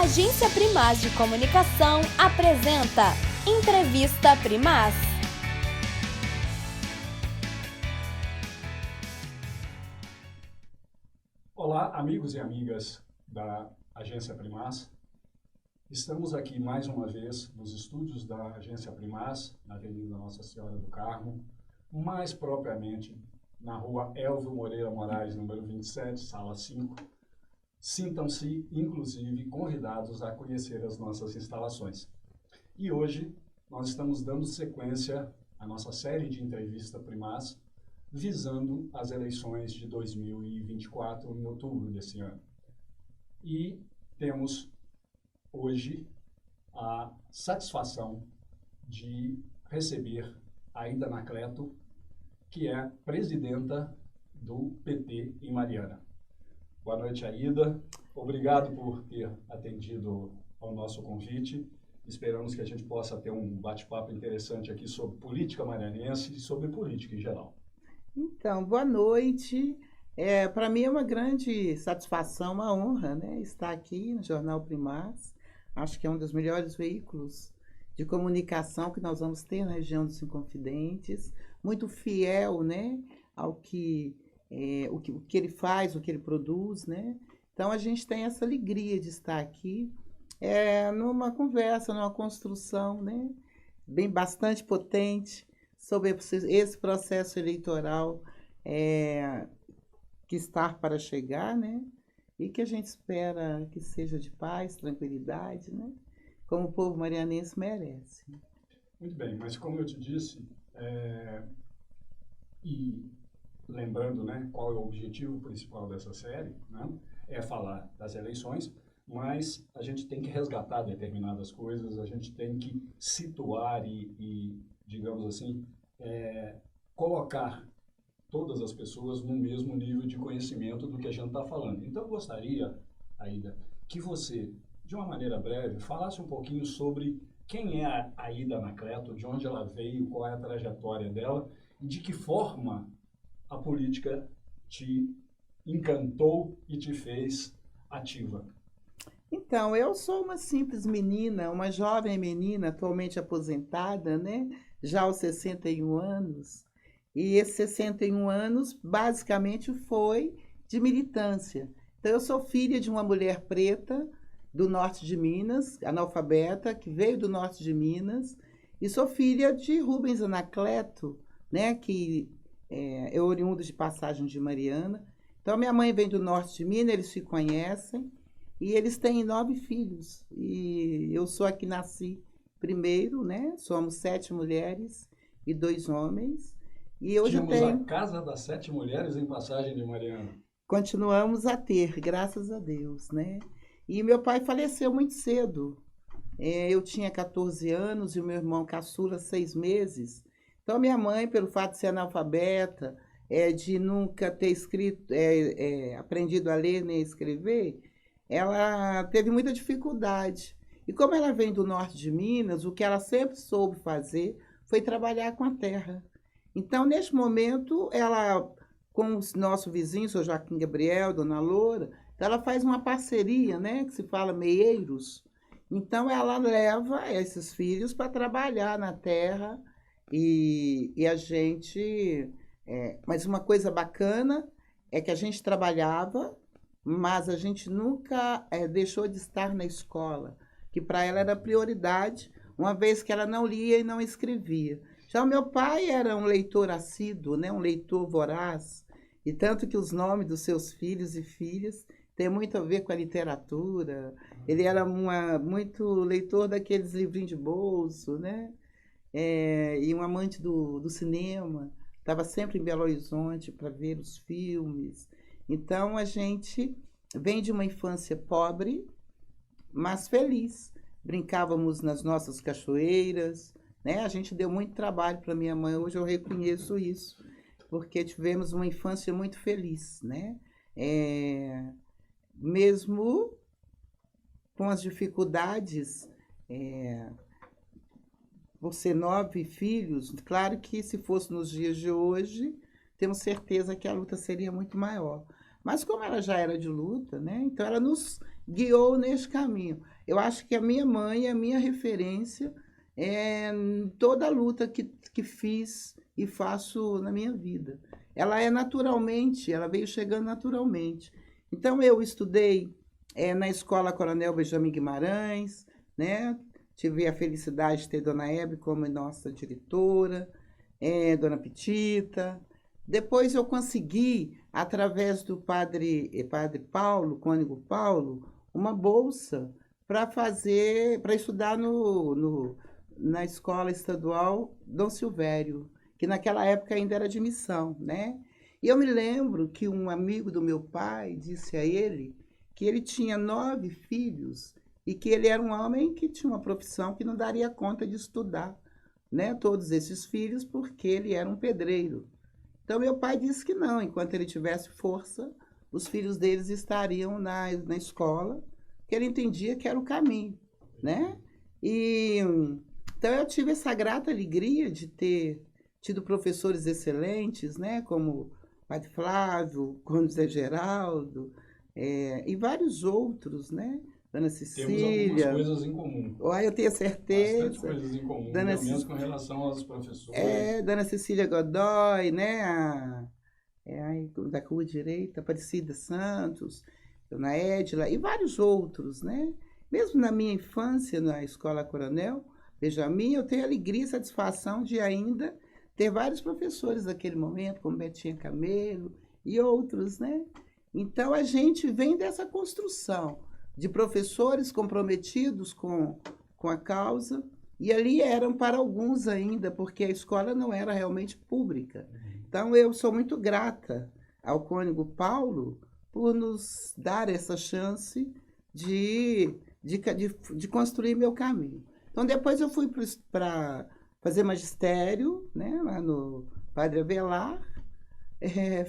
Agência Primaz de Comunicação apresenta Entrevista Primaz. Olá, amigos e amigas da Agência Primaz. Estamos aqui mais uma vez nos estúdios da Agência Primaz, na Avenida Nossa Senhora do Carmo, mais propriamente na rua Elvio Moreira Moraes, número 27, sala 5. Sintam-se, inclusive, convidados a conhecer as nossas instalações. E hoje nós estamos dando sequência à nossa série de entrevista Primaz, visando as eleições de 2024, em outubro desse ano. E temos hoje a satisfação de receber a Aida Anacleto, que é presidenta do PT em Mariana. Boa noite, Aida. Obrigado por ter atendido ao nosso convite. Esperamos que a gente possa ter um bate-papo interessante aqui sobre política marianense e sobre política em geral. Então, boa noite. Para mim é uma grande satisfação, uma honra, né, estar aqui no Jornal Primaz. Acho que é um dos melhores veículos de comunicação que nós vamos ter na região dos Inconfidentes, muito fiel, né, ao que o que ele faz, o que ele produz, né? Então a gente tem essa alegria de estar aqui numa conversa, numa construção, né, bastante potente sobre esse processo eleitoral que está para chegar, né? E que a gente espera que seja de paz, tranquilidade, né? Como o povo marianense merece. Muito bem, mas como eu te disse, e lembrando, né, qual é o objetivo principal dessa série, né, é falar das eleições, mas a gente tem que resgatar determinadas coisas, a gente tem que situar e digamos assim, colocar todas as pessoas no mesmo nível de conhecimento do que a gente está falando. Então, eu gostaria, Aida, que você, de uma maneira breve, falasse um pouquinho sobre quem é a Aida Anacleto, de onde ela veio, qual é a trajetória dela e de que forma a política te encantou e te fez ativa. Então, eu sou uma simples menina, uma jovem menina, atualmente aposentada, né? Já aos 61 anos. E esses 61 anos, basicamente, foi de militância. Então, eu sou filha de uma mulher preta do norte de Minas, analfabeta, que veio do norte de Minas, e sou filha de Rubens Anacleto, né? Que é oriundo de Passagem de Mariana. Então, minha mãe vem do norte de Minas, eles se conhecem, e eles têm 9 filhos. E eu sou a que nasci primeiro, né? Somos 7 mulheres e 2 homens. E hoje Tínhamos a Casa das 7 Mulheres em Passagem de Mariana. Continuamos a ter, graças a Deus, né? E meu pai faleceu muito cedo. Eu tinha 14 anos e o meu irmão caçula 6 meses. Então, minha mãe, pelo fato de ser analfabeta, de nunca ter aprendido a ler nem a escrever, ela teve muita dificuldade. E como ela vem do norte de Minas, o que ela sempre soube fazer foi trabalhar com a terra. Então, neste momento, ela, com os nossos vizinhos, o Joaquim Gabriel, Dona Loura, então ela faz uma parceria, né, que se fala meeiros. Então, ela leva esses filhos para trabalhar na terra e a gente... mas uma coisa bacana é que a gente trabalhava, mas a gente nunca deixou de estar na escola, que para ela era prioridade, uma vez que ela não lia e não escrevia. Já o meu pai era um leitor assíduo, né? Um leitor voraz, e tanto que os nomes dos seus filhos e filhas têm muito a ver com a literatura. Ele era muito leitor daqueles livrinhos de bolso, né? E um amante do cinema. Estava sempre em Belo Horizonte para ver os filmes. Então, a gente vem de uma infância pobre, mas feliz. Brincávamos nas nossas cachoeiras, né? A gente deu muito trabalho para minha mãe, hoje eu reconheço isso, porque tivemos uma infância muito feliz, né? Mesmo com as dificuldades, por ser 9 filhos, claro que se fosse nos dias de hoje, temos certeza que a luta seria muito maior. Mas como ela já era de luta, né? Então ela nos guiou neste caminho. eu acho que a minha mãe é a minha referência em toda a luta que fiz e faço na minha vida. Ela é naturalmente, ela veio chegando naturalmente. Então, eu estudei na Escola Coronel Benjamin Guimarães, né? Tive a felicidade de ter Dona Hebe como nossa diretora, Dona Petita. Depois eu consegui, através do padre Paulo, Cônego Paulo, uma bolsa para estudar na escola estadual Dom Silvério, que naquela época ainda era de missão, né? E eu me lembro que um amigo do meu pai disse a ele que ele tinha 9 filhos e que ele era um homem que tinha uma profissão que não daria conta de estudar, né, todos esses filhos, porque ele era um pedreiro. Então, meu pai disse que não, enquanto ele tivesse força, os filhos deles estariam na escola, que ele entendia que era o caminho, né? E então eu tive essa grata alegria de ter tido professores excelentes, né, como o Padre Flávio, como Zé Geraldo, e vários outros, né? Dona Temos algumas Cecília. coisas em comum. Eu tenho certeza. Bastante coisas em comum, Dona pelo menos com relação aos professores. Dona Cecília Godoy, né? Da Rua Direita, Aparecida Santos, Dona Edila e vários outros, né? Mesmo na minha infância, na Escola Coronel Benjamin, eu tenho alegria e satisfação de ainda ter vários professores daquele momento, como Betinha Camelo e outros, né? Então, a gente vem dessa construção de professores comprometidos com a causa, e ali eram para alguns ainda, porque a escola não era realmente pública. Então, eu sou muito grata ao Cônego Paulo por nos dar essa chance de construir meu caminho. Então, depois eu fui para fazer magistério, né, lá no Padre Avelar,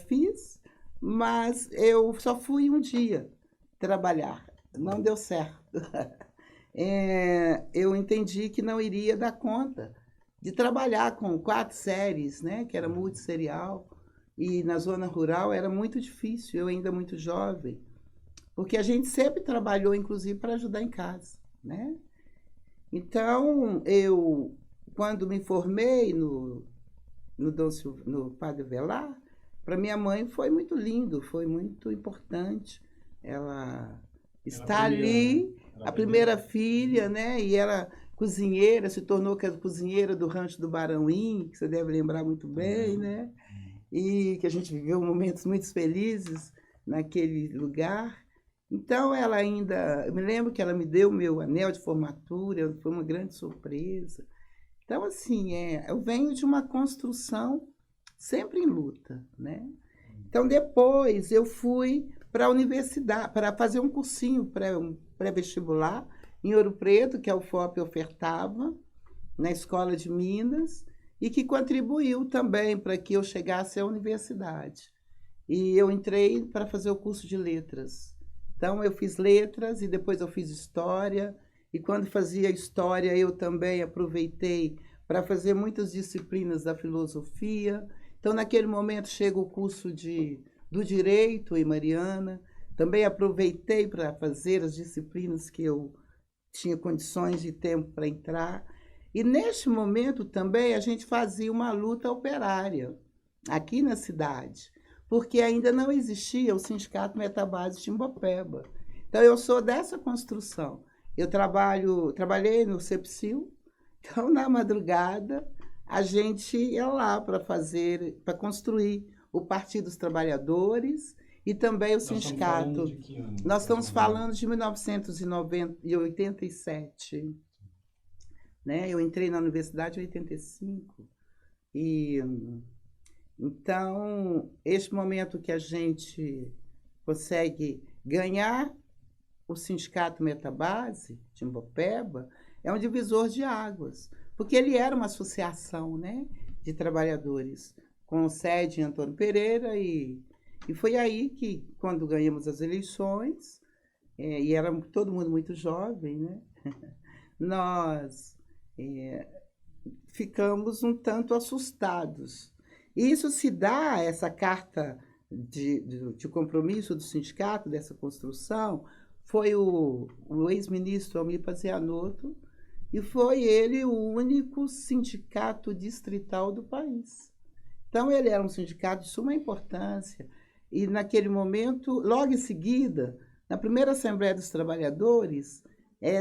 fiz, mas eu só fui um dia trabalhar, não deu certo. Eu entendi que não iria dar conta de trabalhar com 4 séries, né, que era multisserial, e na zona rural era muito difícil, eu ainda muito jovem, porque a gente sempre trabalhou, inclusive, para ajudar em casa, né? Então, eu, quando me formei no Padre Velar, para minha mãe foi muito lindo, foi muito importante. Ela está ali, a primeira filha, né? E ela cozinheira, se tornou cozinheira do Rancho do Barãoim, que você deve lembrar muito bem, né? E que a gente viveu momentos muito felizes naquele lugar. Então, ela ainda... Eu me lembro que ela me deu o meu anel de formatura, foi uma grande surpresa. Então, assim, eu venho de uma construção sempre em luta, né? Então, depois eu fui para a universidade, para fazer um cursinho pré-vestibular em Ouro Preto, que a UFOP ofertava, na Escola de Minas, e que contribuiu também para que eu chegasse à universidade. E eu entrei para fazer o curso de letras. Então, eu fiz letras e depois eu fiz história. E quando fazia história, eu também aproveitei para fazer muitas disciplinas da filosofia. Então, naquele momento, chega o curso do Direito em Mariana. Também aproveitei para fazer as disciplinas que eu tinha condições de tempo para entrar. E, neste momento, também, a gente fazia uma luta operária aqui na cidade, porque ainda não existia o Sindicato Metabase de Timbopeba. Então, eu sou dessa construção. Eu trabalhei no CEPSIL, então, na madrugada, a gente ia lá para construir o Partido dos Trabalhadores e também o sindicato. Nós estamos falando de 1987. Né? Eu entrei na universidade em 85. Então, este momento que a gente consegue ganhar o Sindicato Metabase, Timbopeba, é um divisor de águas, porque ele era uma associação, né, de trabalhadores com sede em Antônio Pereira, e foi aí que, quando ganhamos as eleições, e era todo mundo muito jovem, né, nós ficamos um tanto assustados. E isso se dá, essa carta de compromisso do sindicato, dessa construção, foi o ex-ministro Almir Pazianotto, e foi ele o único sindicato distrital do país. Então, ele era um sindicato de suma importância, e naquele momento, logo em seguida, na primeira Assembleia dos Trabalhadores,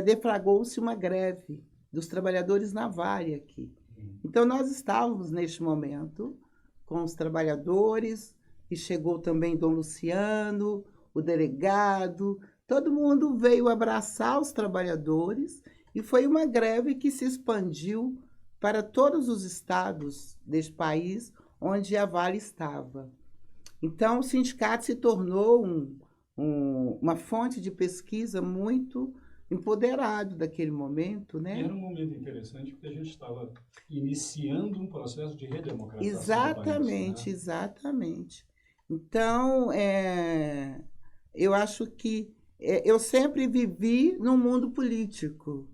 deflagrou-se uma greve dos trabalhadores na Vale aqui. Então, nós estávamos, neste momento, com os trabalhadores, e chegou também Dom Luciano, o delegado, todo mundo veio abraçar os trabalhadores, e foi uma greve que se expandiu para todos os estados deste país onde a Vale estava. Então, o sindicato se tornou uma fonte de pesquisa muito empoderado daquele momento, né? Era um momento interessante porque a gente estava iniciando um processo de redemocratização Exatamente, do país, né? exatamente. Então, eu acho que eu sempre vivi num mundo político,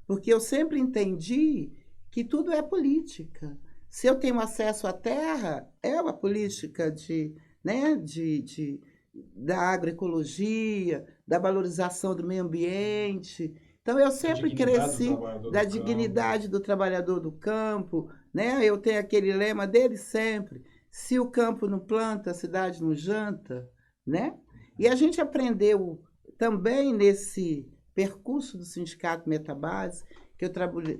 porque eu sempre entendi que tudo é política. Se eu tenho acesso à terra, é uma política né, da agroecologia, da valorização do meio ambiente. Então, eu sempre cresci da dignidade do trabalhador do campo, né? Eu tenho aquele lema dele sempre: se o campo não planta, a cidade não janta, né? E a gente aprendeu também nesse percurso do Sindicato Metabase, que eu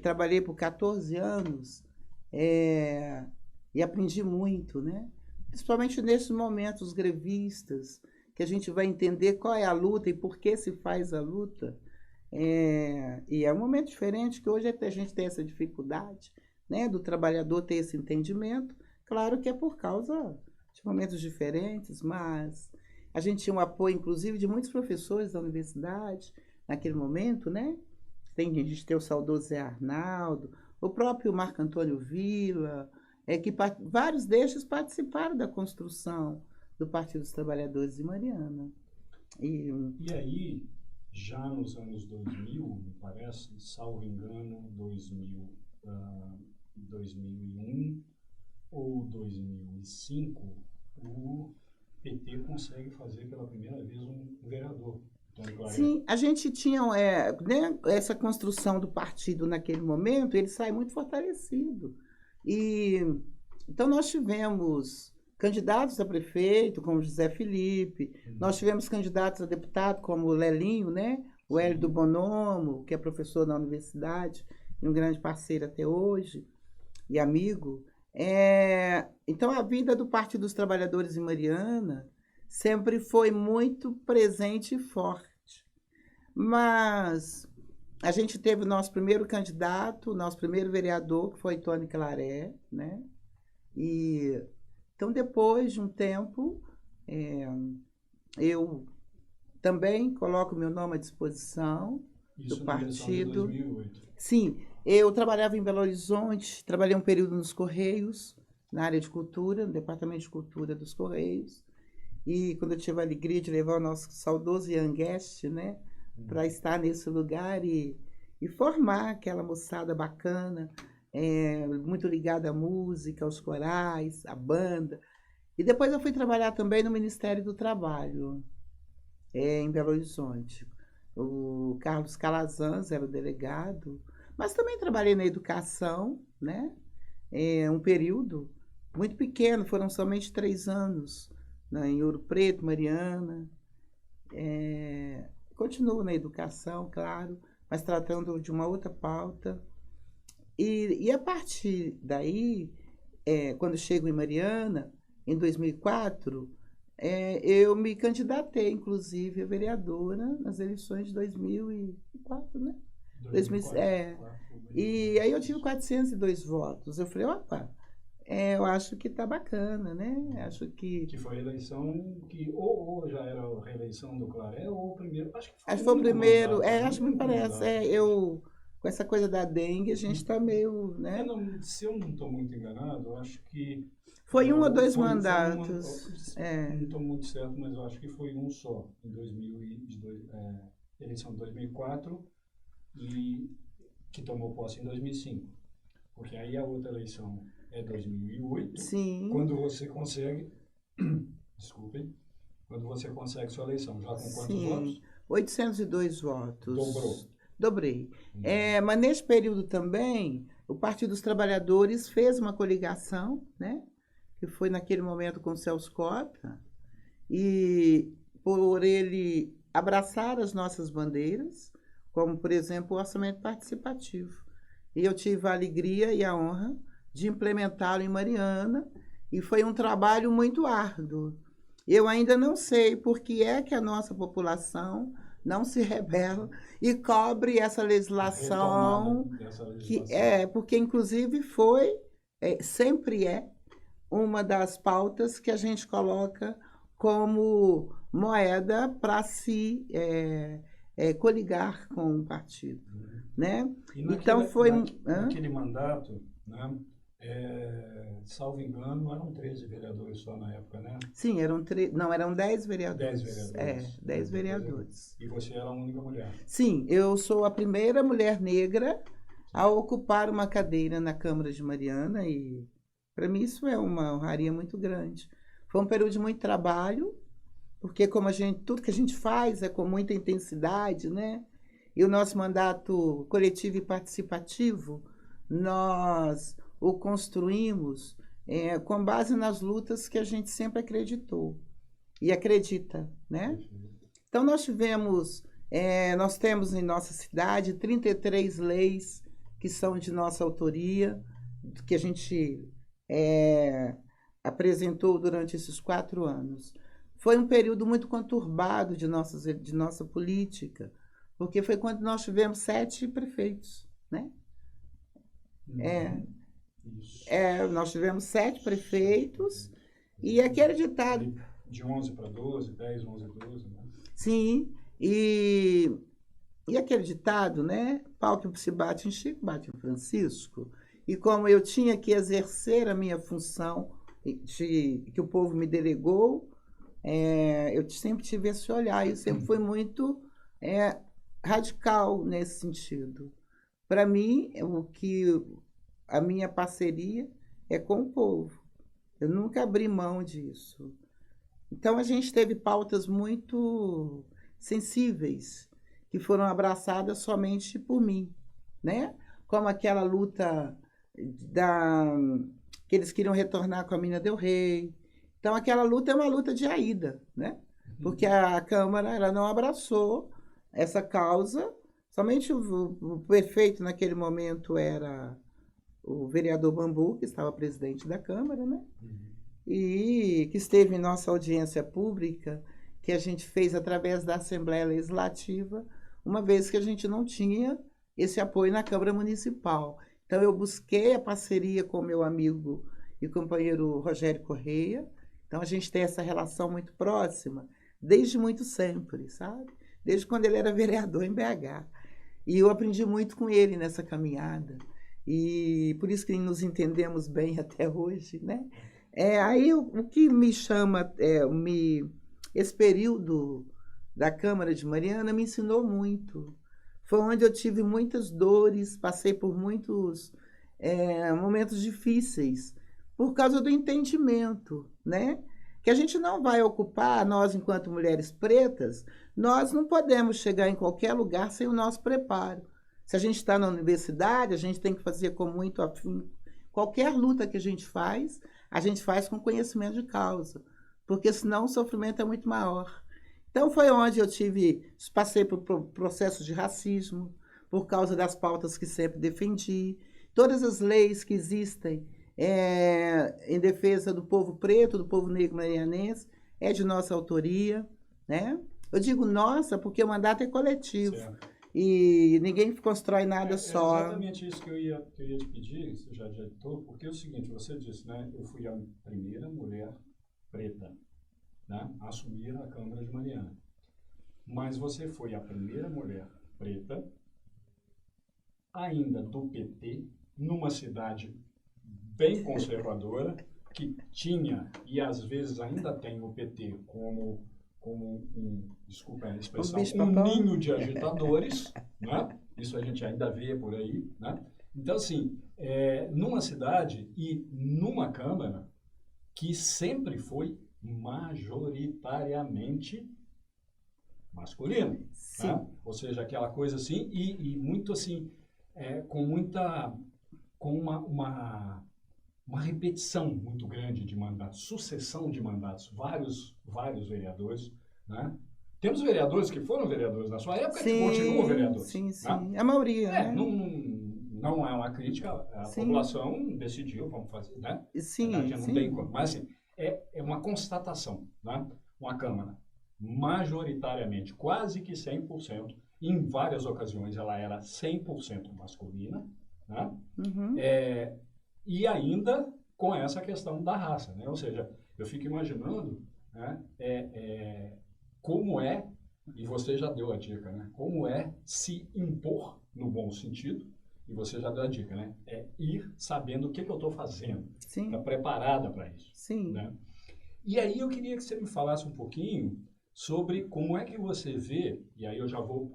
trabalhei por 14 anos, e aprendi muito, né? Principalmente nesses momentos, os grevistas, que a gente vai entender qual é a luta e por que se faz a luta. E é um momento diferente, que hoje até a gente tem essa dificuldade, né, do trabalhador ter esse entendimento. Claro que é por causa de momentos diferentes, mas a gente tinha um apoio, inclusive, de muitos professores da universidade naquele momento, né? A gente tem o saudoso Zé Arnaldo, o próprio Marco Antônio Villa, vários destes participaram da construção do Partido dos Trabalhadores de Mariana. E aí, já nos anos 2000, me parece, salvo engano, 2001 ou 2005, o PT consegue fazer pela primeira vez um vereador. Sim, a gente tinha né, essa construção do partido naquele momento, ele sai muito fortalecido. Então, nós tivemos candidatos a prefeito, como José Felipe, nós tivemos candidatos a deputado, como o Lelinho, né? O Hélio do Bonomo, que é professor na universidade e um grande parceiro até hoje, e amigo. Então, a vida do Partido dos Trabalhadores em Mariana sempre foi muito presente e forte. Mas a gente teve o nosso primeiro candidato, o nosso primeiro vereador, que foi Tony Claré, né? Então, depois de um tempo, eu também coloco meu nome à disposição do partido. Isso em 2008. Sim, eu trabalhava em Belo Horizonte, trabalhei um período nos Correios, na área de cultura, no Departamento de Cultura dos Correios. E quando eu tive a alegria de levar o nosso saudoso Ian Guest, né, para estar nesse lugar e formar aquela moçada bacana, muito ligada à música, aos corais, à banda. E depois eu fui trabalhar também no Ministério do Trabalho, em Belo Horizonte. O Carlos Calazans era o delegado, mas também trabalhei na educação, né? Um período muito pequeno, foram somente 3 anos, em Ouro Preto, Mariana. Continuo na educação, claro, mas tratando de uma outra pauta. E a partir daí, quando chego em Mariana, em 2004, eu me candidatei, inclusive, a vereadora nas eleições de 2004, né? 2004. E aí eu tive 402 votos. Eu falei, opa, eu acho que tá bacana, né? Acho que... Que foi a eleição que ou já era a reeleição do Claré, ou o primeiro... Acho que foi o primeiro, mandato, acho que me parece. Com essa coisa da dengue, a gente está meio, né? Se eu não estou muito enganado, eu acho que... Foi 1 ou 2 mandatos. Não estou muito certo, mas eu acho que foi um só, em eleição de 2004, e que tomou posse em 2005. Porque aí a outra eleição é 2008, Sim. Quando você consegue... Desculpem. Quando você consegue sua eleição, já com quantos votos? 802 votos. Dobrou. Dobrei. Mas nesse período também, o Partido dos Trabalhadores fez uma coligação, né? Que foi naquele momento com o Celso Cota, e por ele abraçar as nossas bandeiras, como, por exemplo, o orçamento participativo. E eu tive a alegria e a honra de implementá-lo em Mariana, e foi um trabalho muito árduo. Eu ainda não sei por que é que a nossa população não se rebela e cobre essa legislação, porque inclusive sempre é uma das pautas que a gente coloca como moeda para se coligar com o partido, né? Então foi naquele mandato, né? Salvo engano, eram 13 vereadores só na época, né? Sim, eram 10 vereadores. 10 vereadores. 10 vereadores. E você era a única mulher? Sim, eu sou a primeira mulher negra a ocupar uma cadeira na Câmara de Mariana, e para mim isso é uma honraria muito grande. Foi um período de muito trabalho, porque tudo que a gente faz é com muita intensidade, né? E o nosso mandato coletivo e participativo, nós o construímos com base nas lutas que a gente sempre acreditou e acredita, né? Então, nós temos em nossa cidade 33 leis que são de nossa autoria, que a gente apresentou durante esses 4 anos. Foi um período muito conturbado de nossa política, porque foi quando nós tivemos 7 prefeitos, né? Nós tivemos 7 prefeitos, e aquele ditado... De 11 para 12, 10, 11, 12, né? Sim, e aquele ditado, né? Pau que se bate em Chico, bate em Francisco. E como eu tinha que exercer a minha função que o povo me delegou, eu sempre tive esse olhar, e eu sempre fui muito radical nesse sentido. Para mim, a minha parceria é com o povo. Eu nunca abri mão disso. Então, a gente teve pautas muito sensíveis, que foram abraçadas somente por mim, né? Como aquela luta que eles queriam retornar com a Mina del Rey. Então, aquela luta é uma luta de Aida, né? Porque a Câmara ela não abraçou essa causa, somente o prefeito naquele momento era o vereador Bambu, que estava presidente da Câmara, né? E que esteve em nossa audiência pública, que a gente fez através da Assembleia Legislativa, uma vez que a gente não tinha esse apoio na Câmara Municipal. Então, eu busquei a parceria com meu amigo e companheiro Rogério Correia. Então, a gente tem essa relação muito próxima, desde muito sempre, sabe? Desde quando ele era vereador em BH. E eu aprendi muito com ele nessa caminhada. E por isso que nos entendemos bem até hoje, né? Aí o que me chama, esse período da Câmara de Mariana me ensinou muito. Foi onde eu tive muitas dores, passei por muitos momentos difíceis, por causa do entendimento, né? Que a gente não vai ocupar, nós enquanto mulheres pretas, nós não podemos chegar em qualquer lugar sem o nosso preparo. Se a gente está na universidade, a gente tem que fazer com muito afinco. Qualquer luta que a gente faz com conhecimento de causa, porque senão o sofrimento é muito maior. Então, foi onde eu passei por processos de racismo, por causa das pautas que sempre defendi. Todas as leis que existem em defesa do povo preto, do povo negro marianense, é de nossa autoria, né? Eu digo nossa porque o mandato é coletivo. Certo. E ninguém constrói nada só. É exatamente isso que eu ia te pedir, você já adiantou, porque é o seguinte, você disse, né? Eu fui a primeira mulher preta, né, a assumir a Câmara de Mariana. Mas você foi a primeira mulher preta, ainda do PT, numa cidade bem conservadora, que tinha, e às vezes ainda tem o PT como desculpa a expressão, um ninho de agitadores, né? Isso a gente ainda vê por aí, né? Então, assim, numa cidade e numa Câmara que sempre foi majoritariamente masculina. Sim. Né? Ou seja, aquela coisa assim, e muito assim, com uma repetição muito grande de mandatos, sucessão de mandatos, vários vereadores, né? Temos vereadores que foram vereadores na sua época que continuam vereadores. Sim, sim. Né? A maioria, né? Não é uma crítica, a população decidiu, vamos fazer, né? Sim, não tem como. Mas assim, é uma constatação, né? Uma Câmara, majoritariamente, quase que 100%, em várias ocasiões ela era 100% masculina, né? Uhum. E ainda com essa questão da raça, né? Ou seja, eu fico imaginando, né, como e você já deu a dica, né? Como se impor no bom sentido, e você já deu a dica, né? Ir sabendo o que eu estou fazendo, Sim. tá preparada para isso. Sim. Né? E aí eu queria que você me falasse um pouquinho sobre como é que você vê, e aí eu já vou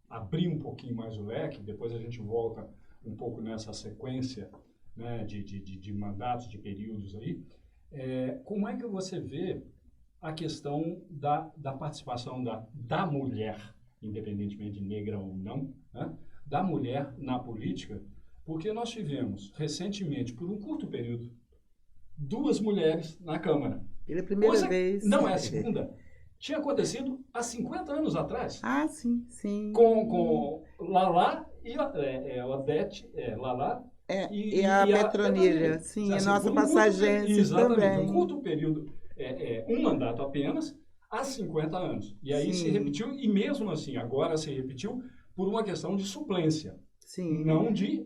abrir um pouquinho mais o leque, depois a gente volta um pouco nessa sequência, né, de mandatos, de períodos aí, como é que você vê a questão da participação da mulher, independentemente de negra ou não, né, da mulher na política, porque nós tivemos recentemente, por um curto período, 2 mulheres na Câmara. Pela primeira vez. Não é a segunda. Tinha acontecido há 50 anos atrás. Ah, sim, sim. Com Lala e Odete, Lala e a Petronilha. Sim, assim, a nossa um passagense exatamente, também. um curto período, um mandato apenas, há 50 anos. E aí se repetiu, e mesmo assim, agora se repetiu por uma questão de suplência. Sim. Não de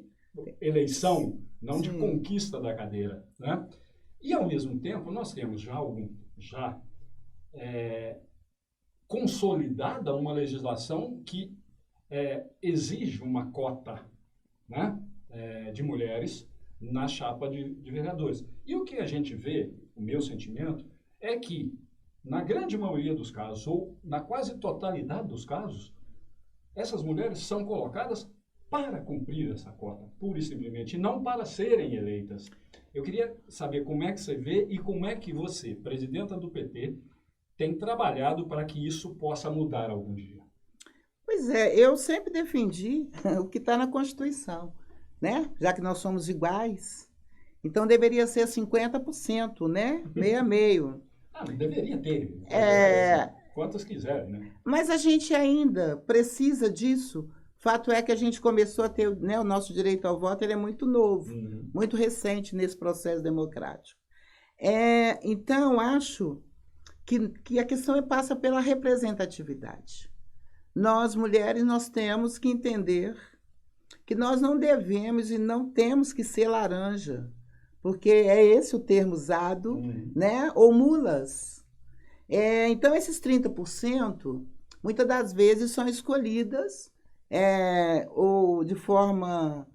eleição, não de conquista da cadeira. Né? E, ao mesmo tempo, nós temos já consolidada uma legislação que exige uma cota, né, de mulheres na chapa de vereadores. E o que a gente vê, o meu sentimento, é que, na grande maioria dos casos, ou na quase totalidade dos casos, essas mulheres são colocadas para cumprir essa cota, pura e simplesmente, e não para serem eleitas. Eu queria saber como é que você vê e como é que você, presidenta do PT, tem trabalhado para que isso possa mudar algum dia. Pois é, eu sempre defendi o que está na Constituição, né? Já que nós somos iguais, então deveria ser 50%, né? Meio a meio. Não deveria ter. Quantas quiserem, né? Mas a gente ainda precisa disso. Fato é que a gente começou a ter, né, o nosso direito ao voto, ele é muito novo, muito recente nesse processo democrático. Então, acho que a questão passa pela representatividade. Nós, mulheres, nós temos que entender que nós não devemos e não temos que ser laranja, porque é esse o termo usado, né? Ou mulas. Então, esses 30%, muitas das vezes, são escolhidas ou de forma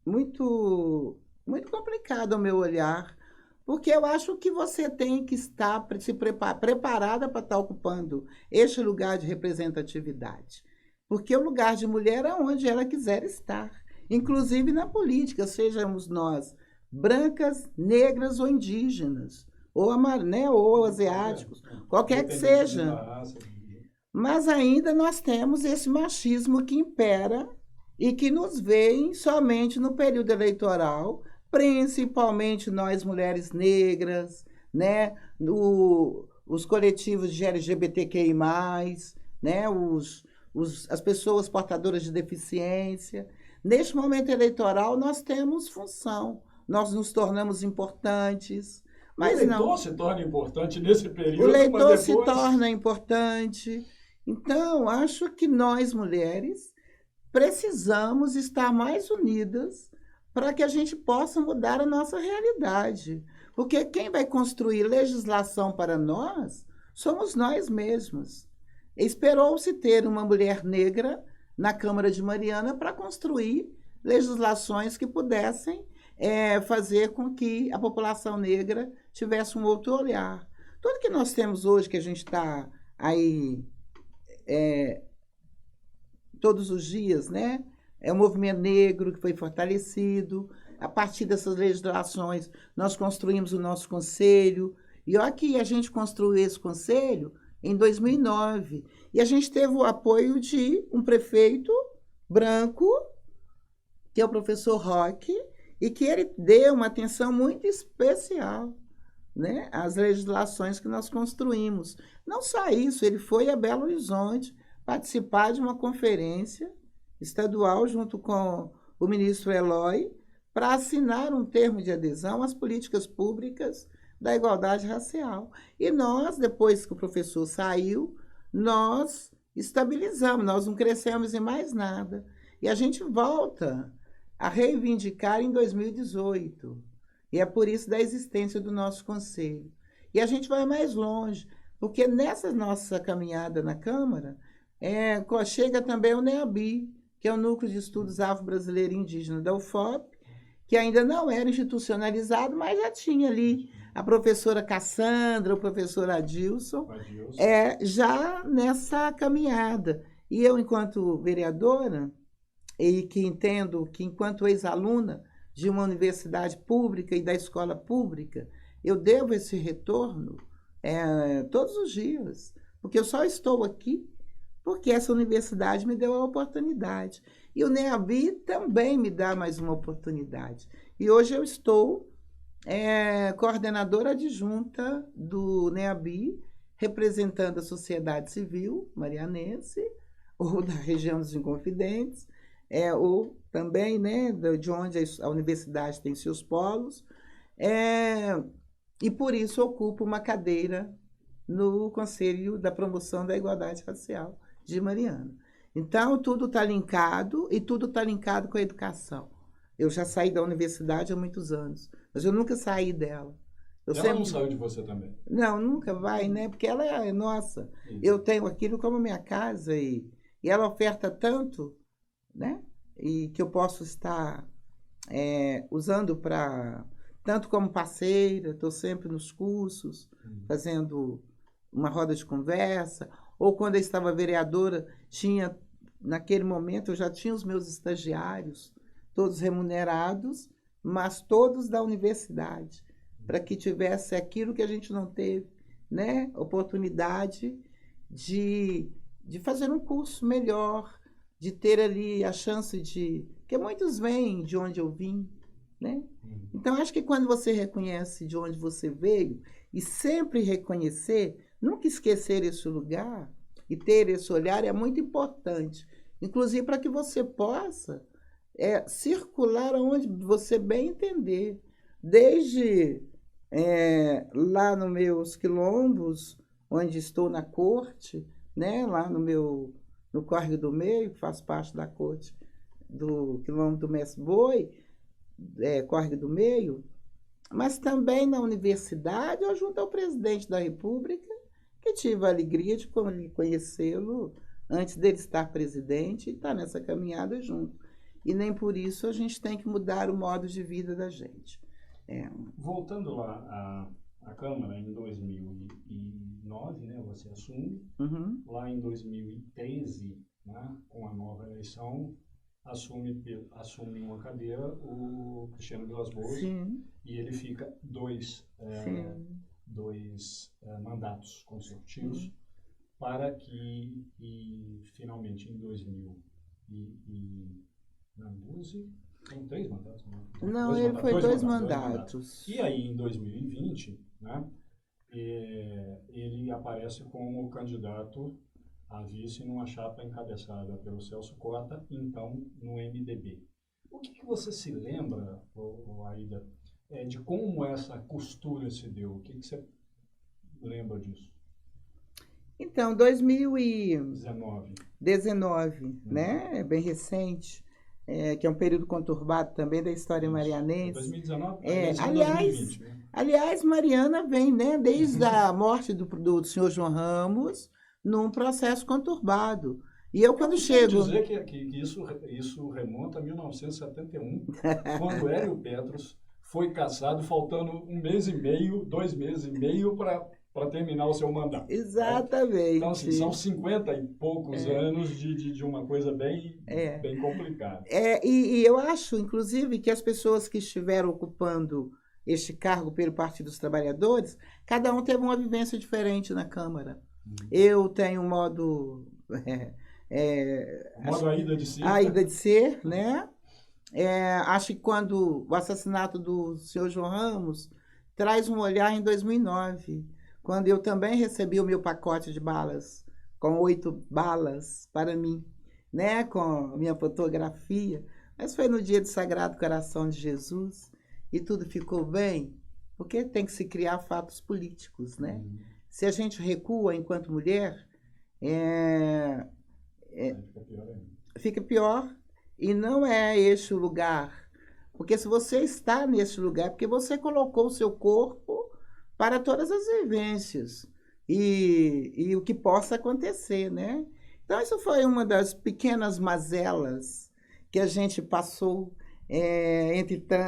muito, muito complicada, ao meu olhar, porque eu acho que você tem que estar preparada para estar ocupando este lugar de representatividade. Porque o lugar de mulher é onde ela quiser estar, inclusive na política, sejamos nós brancas, negras ou indígenas, ou asiáticos, qualquer que seja. Mas ainda nós temos esse machismo que impera e que nos vem somente no período eleitoral, principalmente nós, mulheres negras, né? Os coletivos de LGBTQI+, né? As pessoas portadoras de deficiência. Neste momento eleitoral, nós temos função, nós nos tornamos importantes. Mas o eleitor se torna importante nesse período. O eleitor se torna importante. Então, acho que nós, mulheres, precisamos estar mais unidas para que a gente possa mudar a nossa realidade. Porque quem vai construir legislação para nós somos nós mesmos. Esperou-se ter uma mulher negra na Câmara de Mariana para construir legislações que pudessem fazer com que a população negra tivesse um outro olhar. Tudo que nós temos hoje, que a gente está aí todos os dias, né? É o movimento negro que foi fortalecido. A partir dessas legislações, nós construímos o nosso conselho. E olha que a gente construiu esse conselho em 2009. E a gente teve o apoio de um prefeito branco, que é o professor Roque, e que ele deu uma atenção muito especial, né, às legislações que nós construímos. Não só isso, ele foi a Belo Horizonte participar de uma conferência estadual junto com o ministro Eloy para assinar um termo de adesão às políticas públicas da igualdade racial. E nós, depois que o professor saiu, nós estabilizamos, nós não crescemos em mais nada. E a gente volta a reivindicar em 2018. E é por isso da existência do nosso conselho. E a gente vai mais longe, porque nessa nossa caminhada na Câmara, chega também o NEABI, que é o Núcleo de Estudos Afro-Brasileiro e Indígena da UFOP, que ainda não era institucionalizado, mas já tinha ali a professora Cassandra, o professor Adilson, já nessa caminhada. E eu, enquanto vereadora, e que entendo que, enquanto ex-aluna de uma universidade pública e da escola pública, eu devo esse retorno todos os dias, porque eu só estou aqui porque essa universidade me deu a oportunidade. E o NEABI também me dá mais uma oportunidade. E hoje eu estou coordenadora adjunta do NEABI, representando a sociedade civil marianense, ou da região dos Inconfidentes, ou também, né, de onde a universidade tem seus polos, e por isso ocupo uma cadeira no Conselho da Promoção da Igualdade Racial de Mariana. Então, tudo está linkado, e tudo está linkado com a educação. Eu já saí da universidade há muitos anos, mas eu nunca saí dela. Ela não saiu de você também? Não, nunca vai, né? Porque ela é nossa. Isso. Eu tenho aquilo como minha casa, e ela oferta tanto, né? E que eu posso estar usando para... Tanto como parceira, estou sempre nos cursos, fazendo uma roda de conversa, ou quando eu estava vereadora, naquele momento, eu já tinha os meus estagiários, todos remunerados, mas todos da universidade, para que tivesse aquilo que a gente não teve, né? Oportunidade de fazer um curso melhor, de ter ali a chance de... Porque muitos vêm de onde eu vim, né? Então, acho que quando você reconhece de onde você veio, e sempre reconhecer, nunca esquecer esse lugar e ter esse olhar é muito importante. Inclusive para que você possa circular onde você bem entender. Desde lá nos meus quilombos, onde estou na corte, né? Lá no Córrego do Meio, que faz parte da corte do quilombo do Mestre Boi, Córrego do Meio, mas também na universidade, eu junto ao presidente da República, que tive a alegria de conhecê-lo antes dele estar presidente e estar nessa caminhada junto. E nem por isso a gente tem que mudar o modo de vida da gente. Voltando lá à Câmara, em 2009, né, você assume. Lá em 2013, né, com a nova eleição, assume uma cadeira o Cristiano Vilas Boas. Sim. E ele fica dois mandatos consecutivos, para que, finalmente, em 2012, são 3 mandatos? Não, ele foi dois mandatos. E aí, em 2020, né, ele aparece como candidato a vice numa chapa encabeçada pelo Celso Cota, então no MDB. O que você se lembra, Aida, de como essa costura se deu? O que você lembra disso? Então, 2019, né? É bem recente, que é um período conturbado também da história marianense. 2019? Aliás, 2020, né? Aliás, Mariana vem, né, desde a morte do senhor João Ramos, num processo conturbado. E eu, quando chego... dizer que isso remonta a 1971, quando Hélio Petros foi cassado, faltando 1 mês e meio, 2 meses e meio para terminar o seu mandato. Exatamente. Então, assim, são 50 e poucos anos de uma coisa bem complicada. E eu acho, inclusive, que as pessoas que estiveram ocupando este cargo pelo Partido dos Trabalhadores, cada um teve uma vivência diferente na Câmara. Eu tenho um modo... Modo Aida de ser. Aida de ser, né? Acho que quando o assassinato do senhor João Ramos traz um olhar em 2009, quando eu também recebi o meu pacote de balas, com 8 balas para mim, né? Com a minha fotografia. Mas foi no dia do Sagrado Coração de Jesus e tudo ficou bem, porque tem que se criar fatos políticos, né? Se a gente recua enquanto mulher, Fica pior ainda. fica pior. E não é este o lugar. Porque se você está neste lugar, é porque você colocou o seu corpo para todas as vivências e o que possa acontecer, né? Então, isso foi uma das pequenas mazelas que a gente passou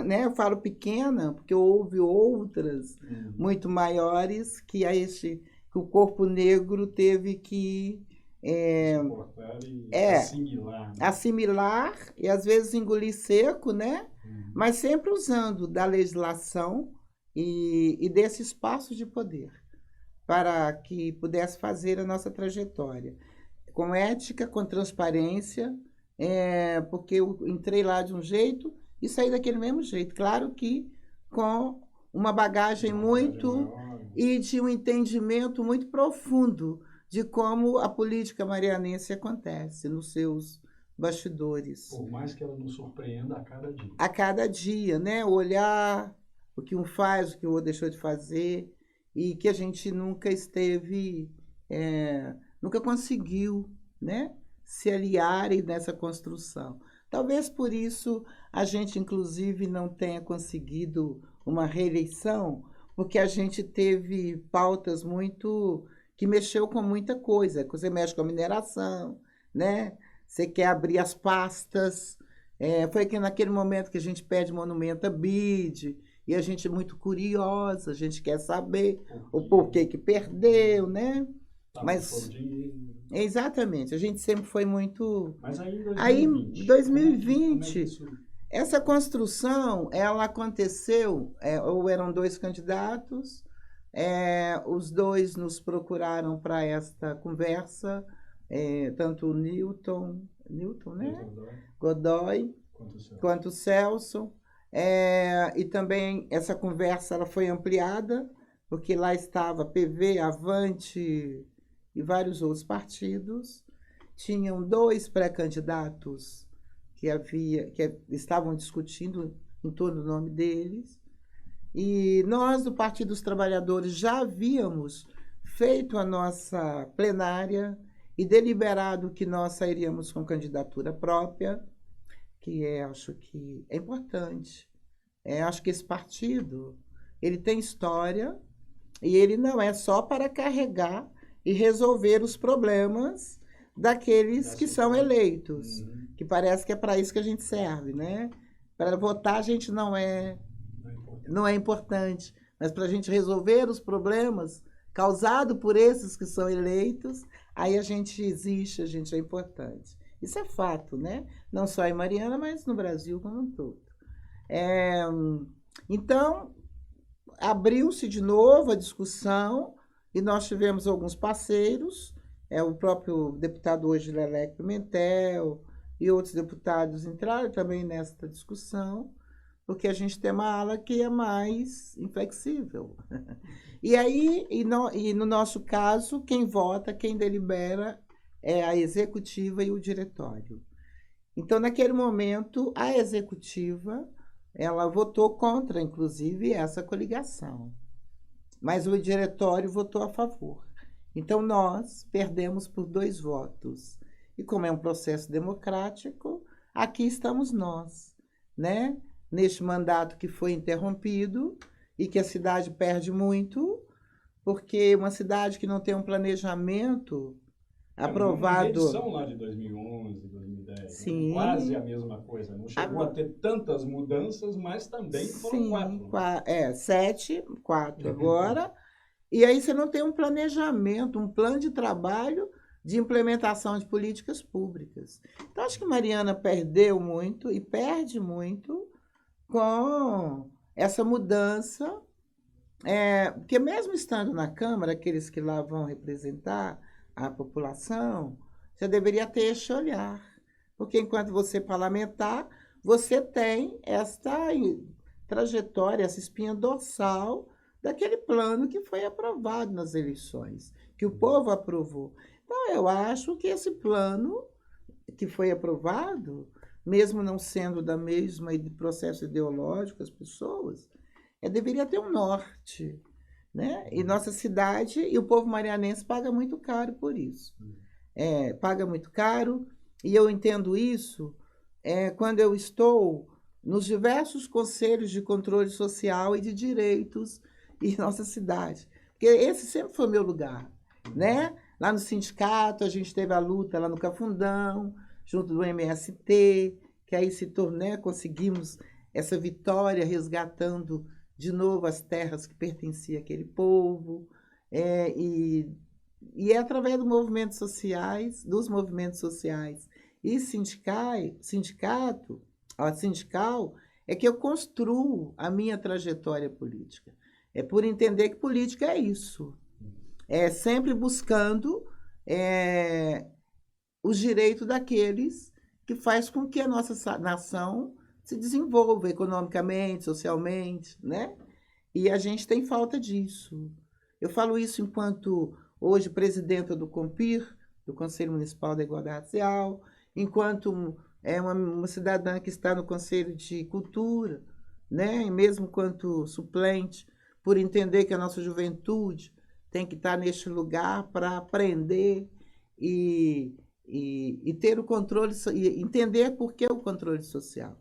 né? Eu falo pequena, porque houve outras muito maiores que que o corpo negro teve que Suportar e assimilar. Né? assimilar e às vezes engolir seco, né? Mas sempre usando da legislação e desse espaço de poder para que pudesse fazer a nossa trajetória com ética, com transparência, porque eu entrei lá de um jeito e saí daquele mesmo jeito. Claro que com uma bagagem muito e de um entendimento muito profundo de como a política marianense acontece nos seus bastidores. Por mais que ela nos surpreenda a cada dia. A cada dia, né? O olhar, o que um faz, o que o outro deixou de fazer, e que a gente nunca esteve, nunca conseguiu, né? Se aliar nessa construção. Talvez por isso a gente, inclusive, não tenha conseguido uma reeleição, porque a gente teve pautas muito... que mexeu com muita coisa. Você mexe com a mineração, né? Você quer abrir as pastas. Foi que naquele momento que a gente pede monumento a BID, e a gente é muito curiosa, a gente quer saber o porquê que perdeu, né? Mas exatamente, a gente sempre foi muito... Mas aí em 2020 essa construção, ela aconteceu, ou eram 2 candidatos, os 2 nos procuraram para esta conversa, tanto o Newton, né? Godoy, quanto o Celso. E também essa conversa ela foi ampliada, porque lá estava PV, Avante e vários outros partidos. Tinham 2 pré-candidatos que estavam discutindo em torno do nome deles. E nós, do Partido dos Trabalhadores, já havíamos feito a nossa plenária e deliberado que nós sairíamos com candidatura própria, que acho que é importante. Acho que esse partido ele tem história e ele não é só para carregar e resolver os problemas daqueles que são eleitos, que parece que é para isso que a gente serve, né? Para votar a gente não é importante, mas para a gente resolver os problemas causados por esses que são eleitos, aí a gente existe, a gente é importante. Isso é fato, né? Não só em Mariana, mas no Brasil como um todo. Então, abriu-se de novo a discussão e nós tivemos alguns parceiros, o próprio deputado hoje, Leleco Pimentel, e outros deputados entraram também nesta discussão, porque a gente tem uma ala que é mais inflexível. E aí, no nosso caso, quem vota, quem delibera é a executiva e o diretório. Então, naquele momento, a executiva, ela votou contra, inclusive, essa coligação. Mas o diretório votou a favor. Então, nós perdemos por 2 votos. E como é um processo democrático, aqui estamos nós, né? Neste mandato que foi interrompido e que a cidade perde muito, porque uma cidade que não tem um planejamento aprovado... Uma edição lá de 2011, 2010, sim, né? Quase a mesma coisa. Não chegou a ter tantas mudanças, mas também foram 4. 7, 4 agora. E aí você não tem um planejamento, um plano de trabalho de implementação de políticas públicas. Então, acho que Mariana perdeu muito e perde muito com essa mudança Porque mesmo estando na Câmara, aqueles que lá vão representar a população, você deveria ter esse olhar. Porque enquanto você é parlamentar, você tem esta trajetória, essa espinha dorsal daquele plano que foi aprovado nas eleições, que o povo aprovou. Então, eu acho que esse plano que foi aprovado, mesmo não sendo da mesma processo ideológico, as pessoas, deveria ter um norte, né? E nossa cidade, e o povo marianense paga muito caro por isso. Paga muito caro, e eu entendo isso quando eu estou nos diversos conselhos de controle social e de direitos em nossa cidade. Porque esse sempre foi meu lugar, né? Lá no sindicato, a gente teve a luta lá no Cafundão, junto do MST, que aí se tornou, né, conseguimos essa vitória resgatando de novo as terras que pertenciam àquele povo, e é através dos movimentos sociais e sindical, é que eu construo a minha trajetória política. É por entender que política é isso. É sempre buscando os direitos daqueles que faz com que a nossa nação se desenvolva economicamente, socialmente, né? E a gente tem falta disso. Eu falo isso enquanto, hoje, presidenta do COMPIR, do Conselho Municipal da Igualdade Racial, enquanto uma cidadã que está no Conselho de Cultura, né? E mesmo quanto suplente, por entender que a nossa juventude tem que estar neste lugar para aprender e ter o controle, e entender por que o controle social.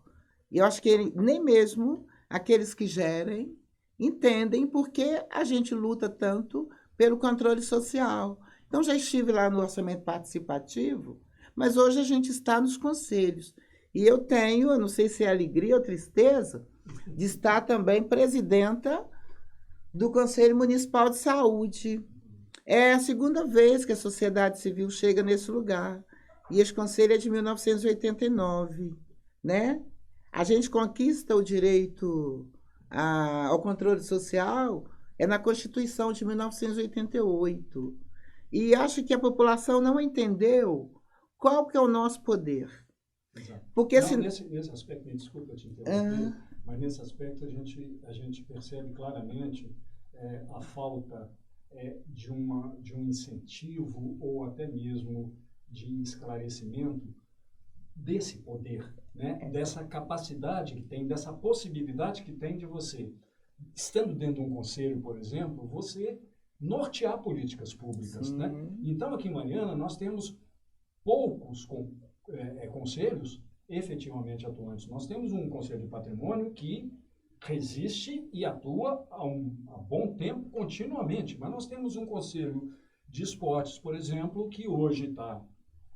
E eu acho que nem mesmo aqueles que gerem entendem por que a gente luta tanto pelo controle social. Então, já estive lá no orçamento participativo, mas hoje a gente está nos conselhos. E eu não sei se é alegria ou tristeza, de estar também presidenta do Conselho Municipal de Saúde. É a segunda vez que a sociedade civil chega nesse lugar. E esse conselho é de 1989, né? A gente conquista o direito ao controle social na Constituição de 1988. E acho que a população não entendeu qual que é o nosso poder. Exato. Porque nesse aspecto, me desculpa te interromper, mas nesse aspecto a gente percebe claramente a falta de um incentivo ou até mesmo de esclarecimento desse poder, né? Dessa capacidade que tem, dessa possibilidade que tem de você, estando dentro de um conselho, por exemplo, você nortear políticas públicas, né? Então, aqui em Mariana, nós temos poucos conselhos efetivamente atuantes. Nós temos um conselho de patrimônio que resiste e atua há bom tempo, continuamente, mas nós temos um conselho de esportes, por exemplo, que hoje está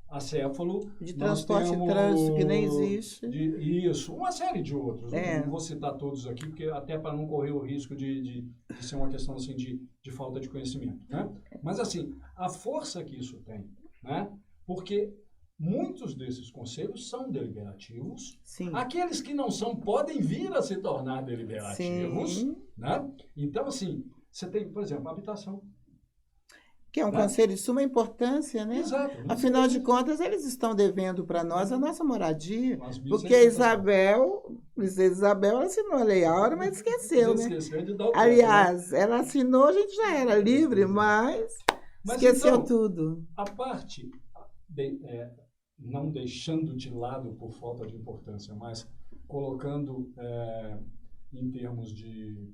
acéfalo. De transporte e trânsito, que nem existe. Isso, uma série de outros. Não vou citar todos aqui, porque até para não correr o risco de ser uma questão assim, de falta de conhecimento, né? Mas, assim, a força que isso tem, né? Porque muitos desses conselhos são deliberativos. Sim. Aqueles que não são podem vir a se tornar deliberativos. Sim. Né? Então, assim, você tem, por exemplo, a habitação. Que é um conselho de suma importância, né? Exato. Afinal de contas, eles estão devendo para nós a nossa moradia. Porque a Princesa Isabel, ela assinou a Lei Áurea, mas esqueceu, né? Esqueceu de dar o Aliás, ela assinou, a gente já era livre, mas esqueceu então, tudo. A parte, não deixando de lado por falta de importância, mas colocando em termos de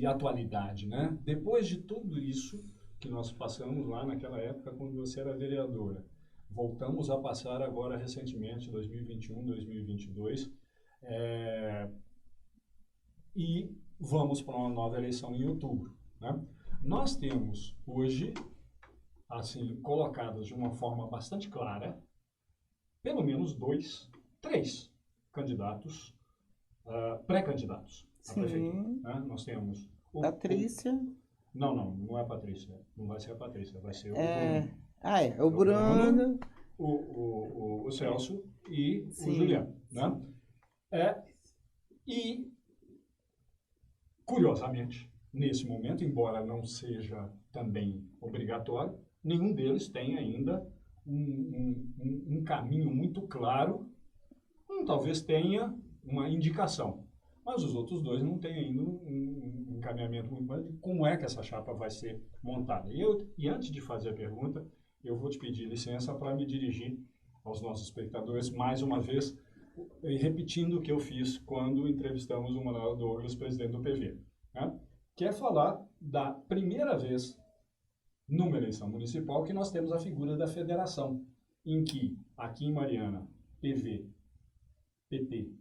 atualidade, né? Depois de tudo isso que nós passamos lá naquela época, quando você era vereadora, voltamos a passar agora recentemente, 2021, 2022, e vamos para uma nova eleição em outubro, né? Nós temos hoje, assim, colocados de uma forma bastante clara, pelo menos 3 candidatos, pré-candidatos a prefeitura, né? Nós temos Patrícia. Não é a Patrícia. Não vai ser a Patrícia, vai ser o Bruno. O Bruno. O Celso e o Juliano. Né? E, curiosamente, nesse momento, embora não seja também obrigatório, nenhum deles tem ainda um caminho muito claro. Talvez tenha uma indicação, mas os outros dois não têm ainda um encaminhamento muito claro de como é que essa chapa vai ser montada. E antes de fazer a pergunta, eu vou te pedir licença para me dirigir aos nossos espectadores mais uma vez, repetindo o que eu fiz quando entrevistamos o Manuel Douglas, presidente do PV, né? Que é falar da primeira vez numa eleição municipal que nós temos a figura da federação, em que aqui em Mariana, PV, PT,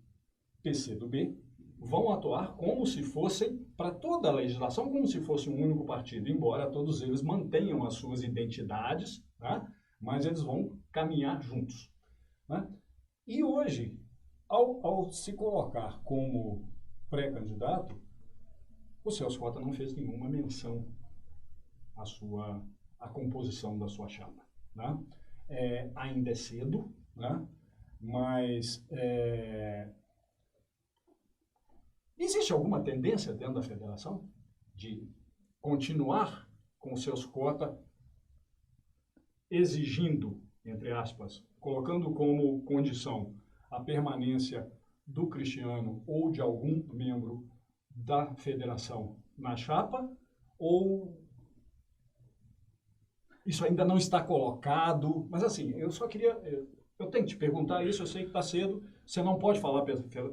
PCdoB, vão atuar como se fossem, para toda a legislação, como se fosse um único partido, embora todos eles mantenham as suas identidades, né? Mas eles vão caminhar juntos, né? E hoje, ao se colocar como pré-candidato, o Celso Cota não fez nenhuma menção à composição da sua chapa, né? Ainda é cedo, né? Mas existe alguma tendência dentro da federação de continuar com o Celso Cota exigindo, entre aspas, colocando como condição a permanência do Cristiano ou de algum membro da federação na chapa, ou isso ainda não está colocado? Mas assim, eu só queria... Eu tenho que te perguntar isso, eu sei que está cedo, você não pode falar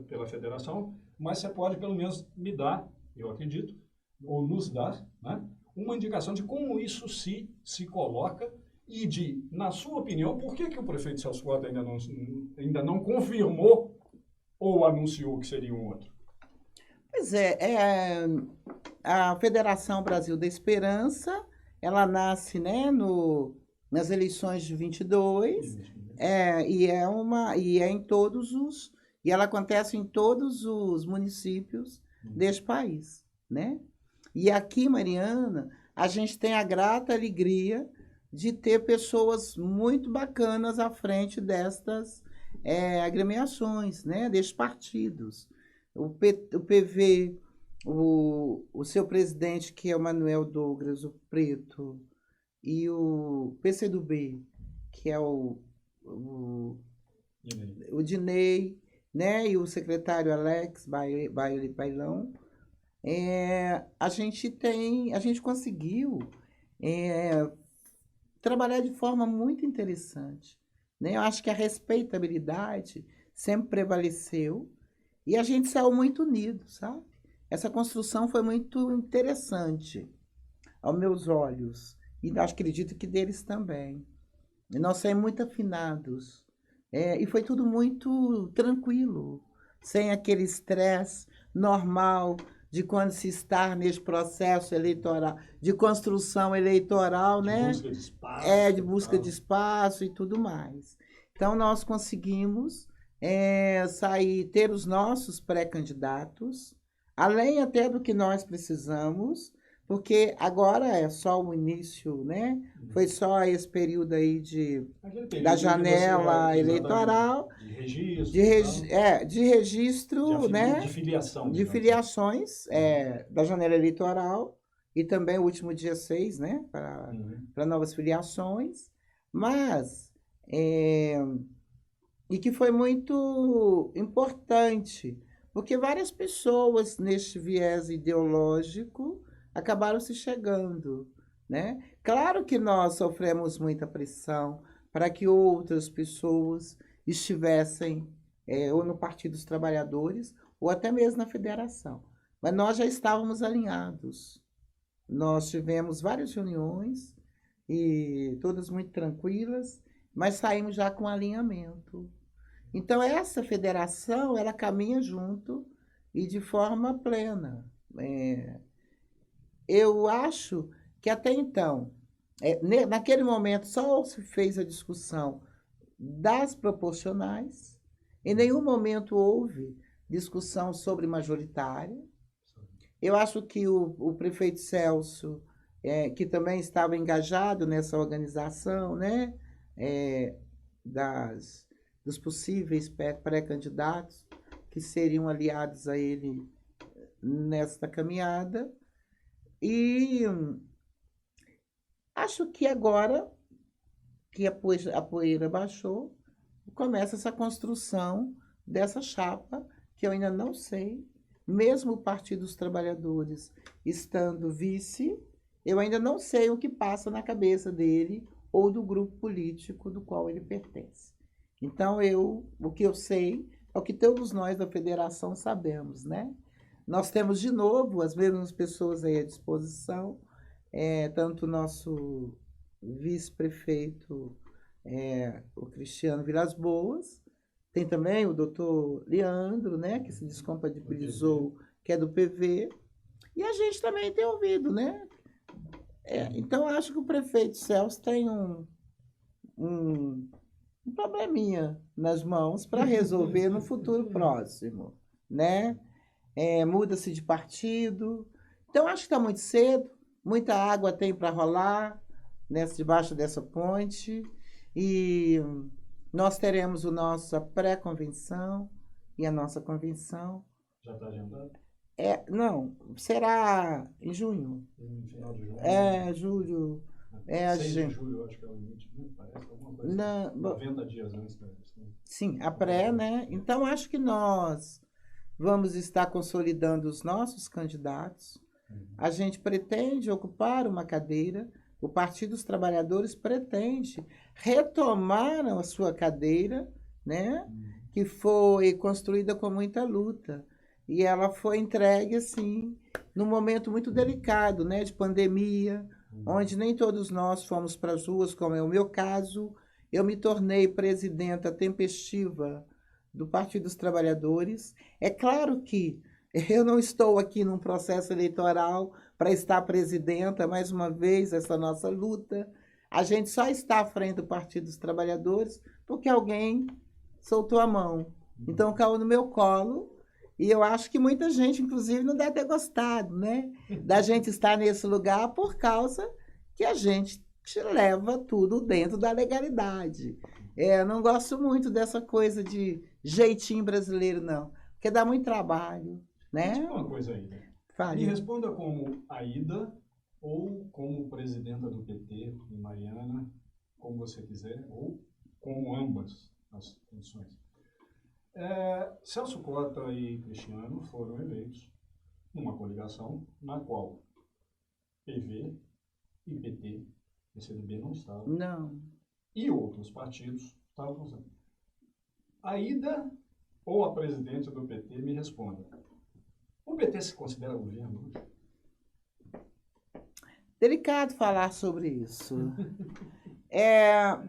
pela federação, mas você pode pelo menos me dar, eu acredito, ou nos dar, né, uma indicação de como isso se coloca e de, na sua opinião, por que o prefeito Celso Cota ainda não confirmou ou anunciou que seria um outro? Pois a Federação Brasil da Esperança, ela nasce, né, nas eleições de 22, e ela acontece em todos os municípios deste país, né? E aqui em Mariana, a gente tem a grata alegria de ter pessoas muito bacanas à frente destas agremiações, né, destes partidos. O PV, o seu presidente, que é o Manuel Douglas, o Preto, e o PCdoB, que é o Dinei, né, e o secretário Alex Bailão, a gente conseguiu trabalhar de forma muito interessante, né? Eu acho que a respeitabilidade sempre prevaleceu e a gente saiu muito unido, sabe? Essa construção foi muito interessante aos meus olhos e acredito que deles também. E nós saímos muito afinados. E foi tudo muito tranquilo, sem aquele estresse normal de quando se está nesse processo eleitoral, de construção eleitoral, né? De busca de espaço. De busca de espaço e tudo mais. Então, nós conseguimos ter os nossos pré-candidatos, além até do que nós precisamos, porque agora é só o início, né? Foi só esse período aí da janela eleitoral, de registro, né? De filiação. De filiações da janela eleitoral, e também o último dia 6, né? Para novas filiações, mas e que foi muito importante, porque várias pessoas neste viés ideológico acabaram se chegando, né? Claro que nós sofremos muita pressão para que outras pessoas estivessem ou no Partido dos Trabalhadores ou até mesmo na federação. Mas nós já estávamos alinhados. Nós tivemos várias reuniões, e todas muito tranquilas, mas saímos já com alinhamento. Então, essa federação, ela caminha junto e de forma plena. Eu acho que até então, naquele momento, só se fez a discussão das proporcionais, em nenhum momento houve discussão sobre majoritária. Eu acho que o prefeito Celso, que também estava engajado nessa organização, né, dos possíveis pré-candidatos que seriam aliados a ele nesta caminhada, E acho que agora que a poeira baixou, começa essa construção dessa chapa, que eu ainda não sei, mesmo o Partido dos Trabalhadores estando vice, eu ainda não sei o que passa na cabeça dele ou do grupo político do qual ele pertence. Então, o que eu sei é o que todos nós da federação sabemos, né? Nós temos, de novo, as mesmas pessoas aí à disposição, tanto o nosso vice-prefeito, o Cristiano Vilas Boas, tem também o doutor Leandro, né, que se descompatibilizou, que é do PV, e a gente também tem ouvido, né? Então, acho que o prefeito Celso tem um probleminha nas mãos para resolver no futuro próximo, né? Muda-se de partido. Então, acho que está muito cedo, muita água tem para rolar debaixo dessa ponte, e nós teremos a nossa pré-convenção e a nossa convenção. Já está agendado? Não, será em junho. No final de julho? Julho. 6 de julho, acho que é o limite, parece alguma coisa. 90 dias antes da eleição. Sim, a pré, né? Então, acho que nós vamos estar consolidando os nossos candidatos. A gente pretende ocupar uma cadeira. O Partido dos Trabalhadores pretende retomar a sua cadeira, né? Que foi construída com muita luta. E ela foi entregue, assim, num momento muito delicado, né? De pandemia, onde nem todos nós fomos para as ruas, como é o meu caso. Eu me tornei presidenta tempestiva do Partido dos Trabalhadores. É claro que eu não estou aqui num processo eleitoral para estar presidenta, mais uma vez, essa nossa luta. A gente só está à frente do Partido dos Trabalhadores porque alguém soltou a mão. Então, caiu no meu colo, e eu acho que muita gente, inclusive, não deve ter gostado, né? Da gente estar nesse lugar por causa que a gente leva tudo dentro da legalidade. Eu não gosto muito dessa coisa de jeitinho brasileiro, não, porque dá muito trabalho, né? Diga uma coisa aí, né? Me responda como Aida ou como presidenta do PT, Mariana, como você quiser, ou como ambas as funções. Celso Cota e Cristiano foram eleitos numa coligação na qual PV e PT, PCdoB não estavam. Não. E outros partidos estavam usando. Aida ou a presidente do PT, me responda. O PT se considera governo hoje? Delicado falar sobre isso.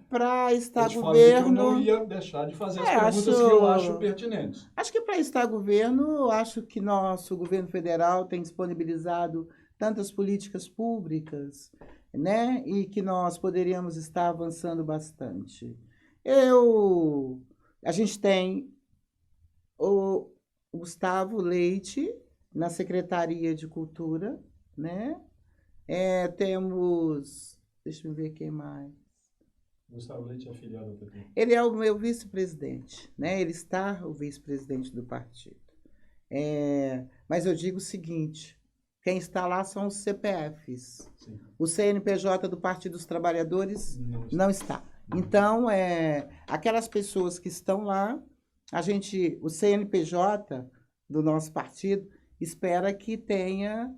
Para estar eu te governo... Falei que eu não ia deixar de fazer as perguntas que eu acho pertinentes. Acho que para estar governo, acho que nosso governo federal tem disponibilizado tantas políticas públicas, né? E que nós poderíamos estar avançando bastante. A gente tem o Gustavo Leite na Secretaria de Cultura, né? Temos, deixa eu ver quem mais. Gustavo Leite é afiliado ao PT. Ele é o meu vice-presidente, né? Ele está o vice-presidente do partido. Mas eu digo o seguinte, quem está lá são os CPFs. Sim. O CNPJ do Partido dos Trabalhadores não está. Então, aquelas pessoas que estão lá, o CNPJ do nosso partido espera que tenha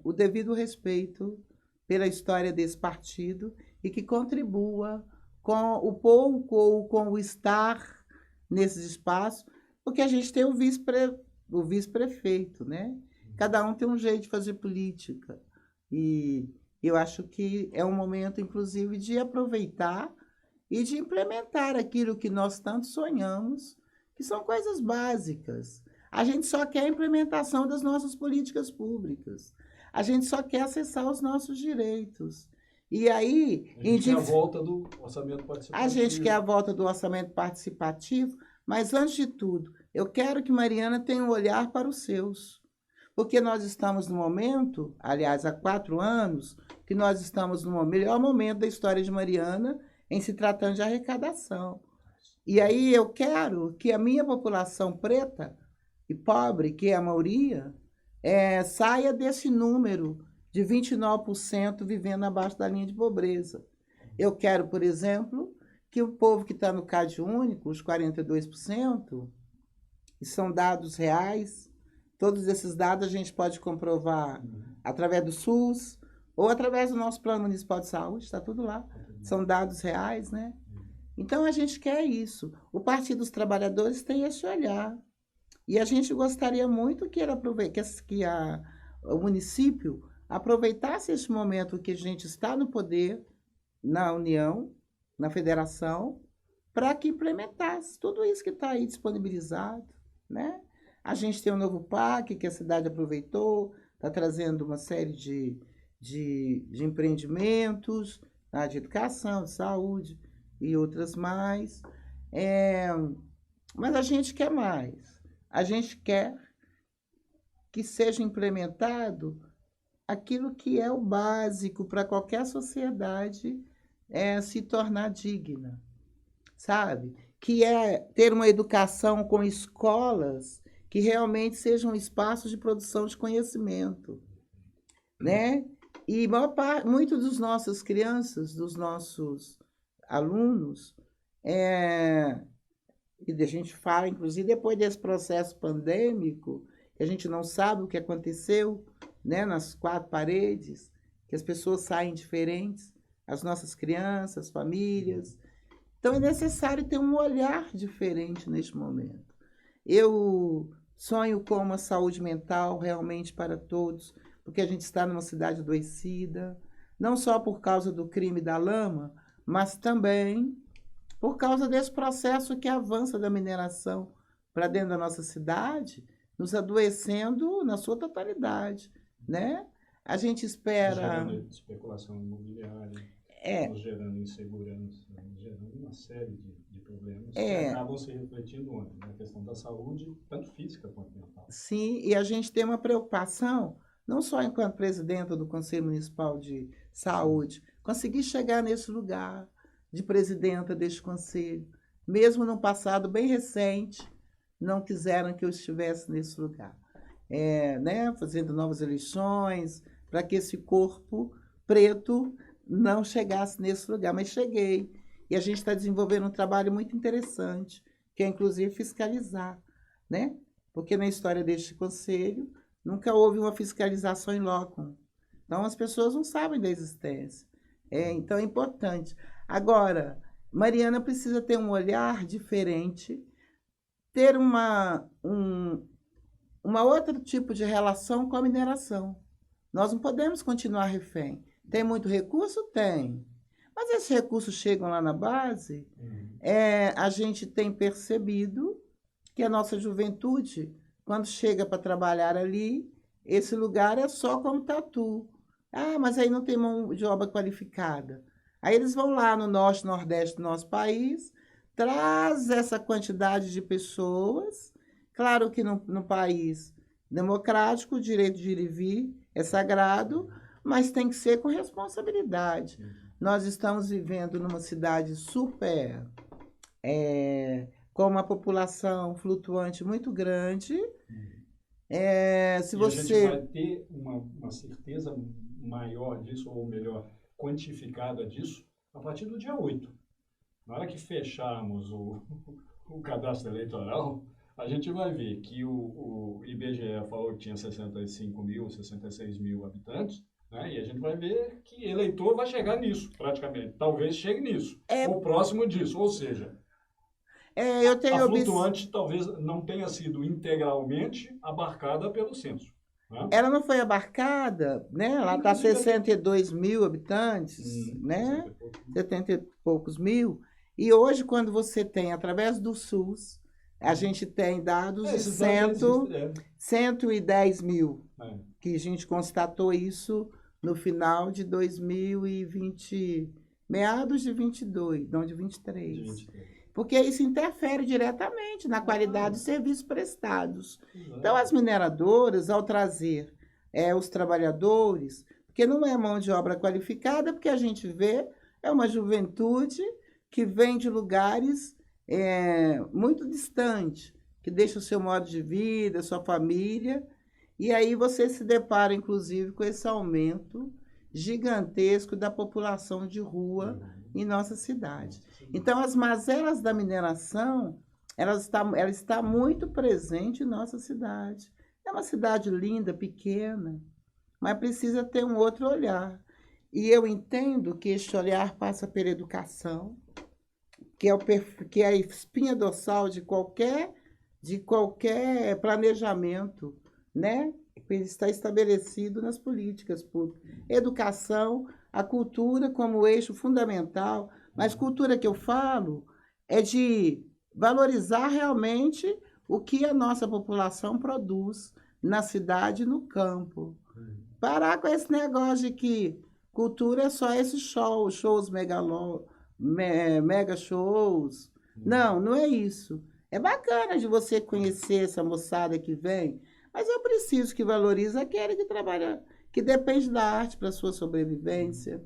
o devido respeito pela história desse partido e que contribua com o pouco ou com o estar nesses espaços, porque a gente tem o vice-prefeito, né? Cada um tem um jeito de fazer política. E eu acho que é um momento, inclusive, de aproveitar e de implementar aquilo que nós tanto sonhamos, que são coisas básicas. A gente só quer a implementação das nossas políticas públicas. A gente só quer acessar os nossos direitos. E aí... A gente quer a volta do orçamento participativo. A gente quer a volta do orçamento participativo, mas, antes de tudo, eu quero que Mariana tenha um olhar para os seus. Porque nós estamos no momento, aliás, há 4 anos, que nós estamos no melhor momento da história de Mariana em se tratando de arrecadação. E aí eu quero que a minha população preta e pobre, que é a maioria, saia desse número de 29% vivendo abaixo da linha de pobreza. Eu quero, por exemplo, que o povo que está no Cade Único, os 42%, e são dados reais, todos esses dados a gente pode comprovar através do SUS ou através do nosso Plano Municipal de Saúde, está tudo lá. São dados reais, né? Então, a gente quer isso. O Partido dos Trabalhadores tem esse olhar. E a gente gostaria muito que o município aproveitasse esse momento que a gente está no poder, na União, na Federação, para que implementasse tudo isso que está aí disponibilizado, né? A gente tem um novo PAC que a cidade aproveitou, está trazendo uma série de empreendimentos, tá? De educação, de saúde e outras mais. Mas a gente quer mais. A gente quer que seja implementado aquilo que é o básico para qualquer sociedade se tornar digna, sabe? Que é ter uma educação com escolas que realmente sejam espaços de produção de conhecimento, né? E muitos dos nossas crianças, dos nossos alunos, e a gente fala, inclusive, depois desse processo pandêmico, que a gente não sabe o que aconteceu, né, nas quatro paredes, que as pessoas saem diferentes, as nossas crianças, famílias. Então, é necessário ter um olhar diferente neste momento. Eu sonho com uma saúde mental realmente para todos, porque a gente está numa cidade adoecida, não só por causa do crime da lama, mas também por causa desse processo que avança da mineração para dentro da nossa cidade, nos adoecendo na sua totalidade, né? A gente espera... Gerando especulação imobiliária, nos gerando insegurança, gerando uma série de problemas que acabam se refletindo onde? Na questão da saúde, tanto física quanto mental. Sim, e a gente tem uma preocupação, não só enquanto presidenta do Conselho Municipal de Saúde, conseguir chegar nesse lugar de presidenta deste conselho. Mesmo num passado bem recente, não quiseram que eu estivesse nesse lugar. Né? Fazendo novas eleições, para que esse corpo preto não chegasse nesse lugar. Mas cheguei. E a gente está desenvolvendo um trabalho muito interessante, que é, inclusive, fiscalizar, né? Porque na história deste conselho, nunca houve uma fiscalização em loco. Então, as pessoas não sabem da existência. Então, é importante. Agora, Mariana precisa ter um olhar diferente, ter uma outro tipo de relação com a mineração. Nós não podemos continuar refém. Tem muito recurso? Tem. Mas esses recursos chegam lá na base, a gente tem percebido que a nossa juventude, quando chega para trabalhar ali, esse lugar é só como tatu. Ah, mas aí não tem mão de obra qualificada. Aí eles vão lá no norte, nordeste do nosso país, traz essa quantidade de pessoas. Claro que no país democrático, o direito de ir e vir é sagrado, mas tem que ser com responsabilidade. Nós estamos vivendo numa cidade super, com uma população flutuante muito grande. Se você... a gente vai ter uma certeza maior disso, ou melhor, quantificada disso, a partir do dia 8. Na hora que fecharmos o cadastro eleitoral, a gente vai ver que o IBGE falou que tinha 65 mil, 66 mil habitantes, né? E a gente vai ver que eleitor vai chegar nisso, praticamente. Talvez chegue nisso, ou próximo disso. Ou seja, a flutuante talvez não tenha sido integralmente abarcada pelo censo. Né? Ela não foi abarcada, né? Ela está 62 mil habitantes, né? 70 e poucos mil. E hoje, quando você tem, através do SUS, a gente tem dados de 110 mil, que a gente constatou isso no final de 2020, meados de 22, não de 23. Porque isso interfere diretamente na qualidade dos serviços prestados. Então, as mineradoras, ao trazer os trabalhadores, porque não é mão de obra qualificada, porque a gente vê, é uma juventude que vem de lugares muito distantes, que deixa o seu modo de vida, sua família, E aí você se depara, inclusive, com esse aumento gigantesco da população de rua em nossa cidade. Então, as mazelas da mineração, ela está muito presente em nossa cidade. É uma cidade linda, pequena, mas precisa ter um outro olhar. E eu entendo que este olhar passa pela educação, que é a espinha dorsal de qualquer planejamento, né? Que está estabelecido nas políticas públicas. Educação, a cultura como eixo fundamental, mas cultura que eu falo é de valorizar realmente o que a nossa população produz na cidade e no campo. Parar com esse negócio de que cultura é só esses shows mega shows. Não, não é isso. É bacana de você conhecer essa moçada que vem, mas eu preciso que valorize aquele que trabalha, que depende da arte para a sua sobrevivência.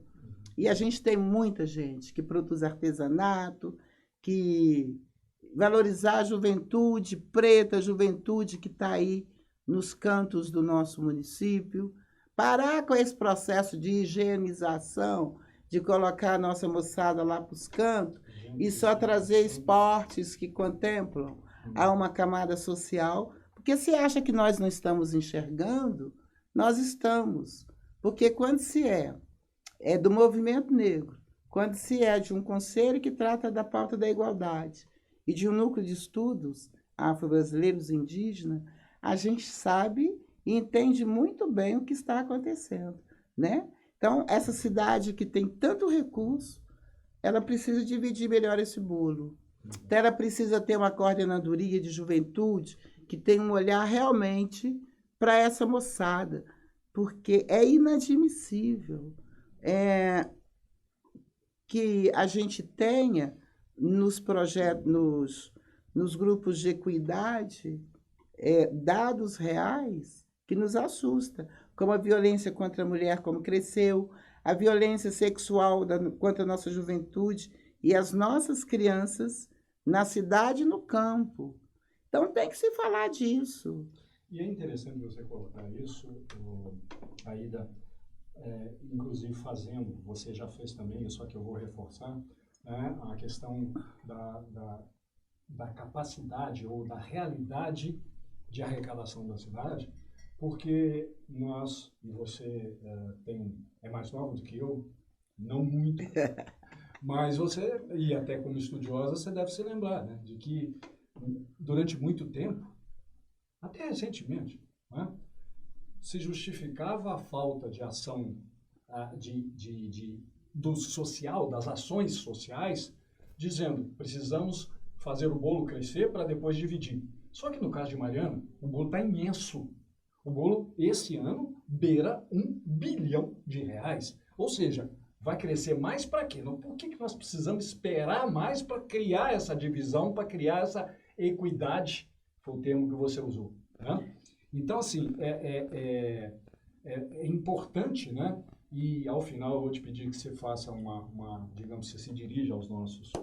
E a gente tem muita gente que produz artesanato, que valorizar a juventude preta, a juventude que está aí nos cantos do nosso município. Parar com esse processo de higienização, de colocar a nossa moçada lá para os cantos e só trazer esportes que contemplam a uma camada social. Porque se acha que nós não estamos enxergando, nós estamos. Porque quando se é do movimento negro, quando se é de um conselho que trata da pauta da igualdade e de um núcleo de estudos afro-brasileiros e indígenas, a gente sabe e entende muito bem o que está acontecendo, né? Então, essa cidade que tem tanto recurso, ela precisa dividir melhor esse bolo. Então, ela precisa ter uma coordenadoria de juventude que tenha um olhar realmente para essa moçada, porque é inadmissível que a gente tenha nos projetos, nos grupos de equidade, dados reais que nos assusta, como a violência contra a mulher, como cresceu, a violência sexual contra a nossa juventude e as nossas crianças na cidade e no campo. Então, tem que se falar disso. E é interessante você colocar isso, Aida, inclusive fazendo, você já fez também, só que eu vou reforçar, né, a questão da capacidade ou da realidade de arrecadação da cidade, porque nós, e você é mais nova do que eu, não muito, mas você, e até como estudiosa, você deve se lembrar, né, de que durante muito tempo, até recentemente, né, se justificava a falta de ação do social, das ações sociais, dizendo, precisamos fazer o bolo crescer para depois dividir. Só que no caso de Mariana, o bolo está imenso. O bolo, esse ano, beira R$1 bilhão. Ou seja, vai crescer mais para quê? Por que nós precisamos esperar mais para criar essa divisão, para criar essa equidade? Foi o termo que você usou, né? Então, assim, é importante, né? E, ao final, eu vou te pedir que você faça digamos, você se dirija aos nossos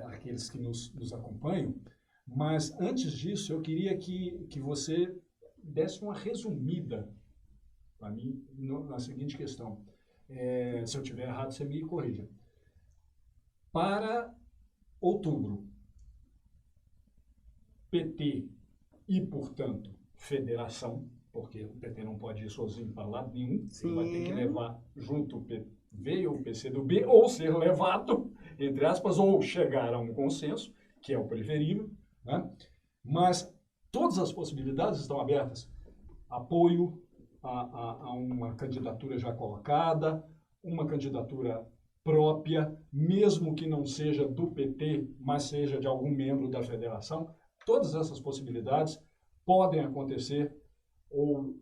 aqueles que nos acompanham. Mas, antes disso, eu queria que você desse uma resumida para mim na seguinte questão. Se eu estiver errado, você me corrija. Para outubro, PT e, portanto, federação, porque o PT não pode ir sozinho para lado nenhum, ele vai ter que levar junto o PV ou o PCdoB, ou ser levado, entre aspas, ou chegar a um consenso, que é o preferível, né? Mas todas as possibilidades estão abertas. Apoio a uma candidatura já colocada, uma candidatura própria, mesmo que não seja do PT, mas seja de algum membro da federação. Todas essas possibilidades podem acontecer ou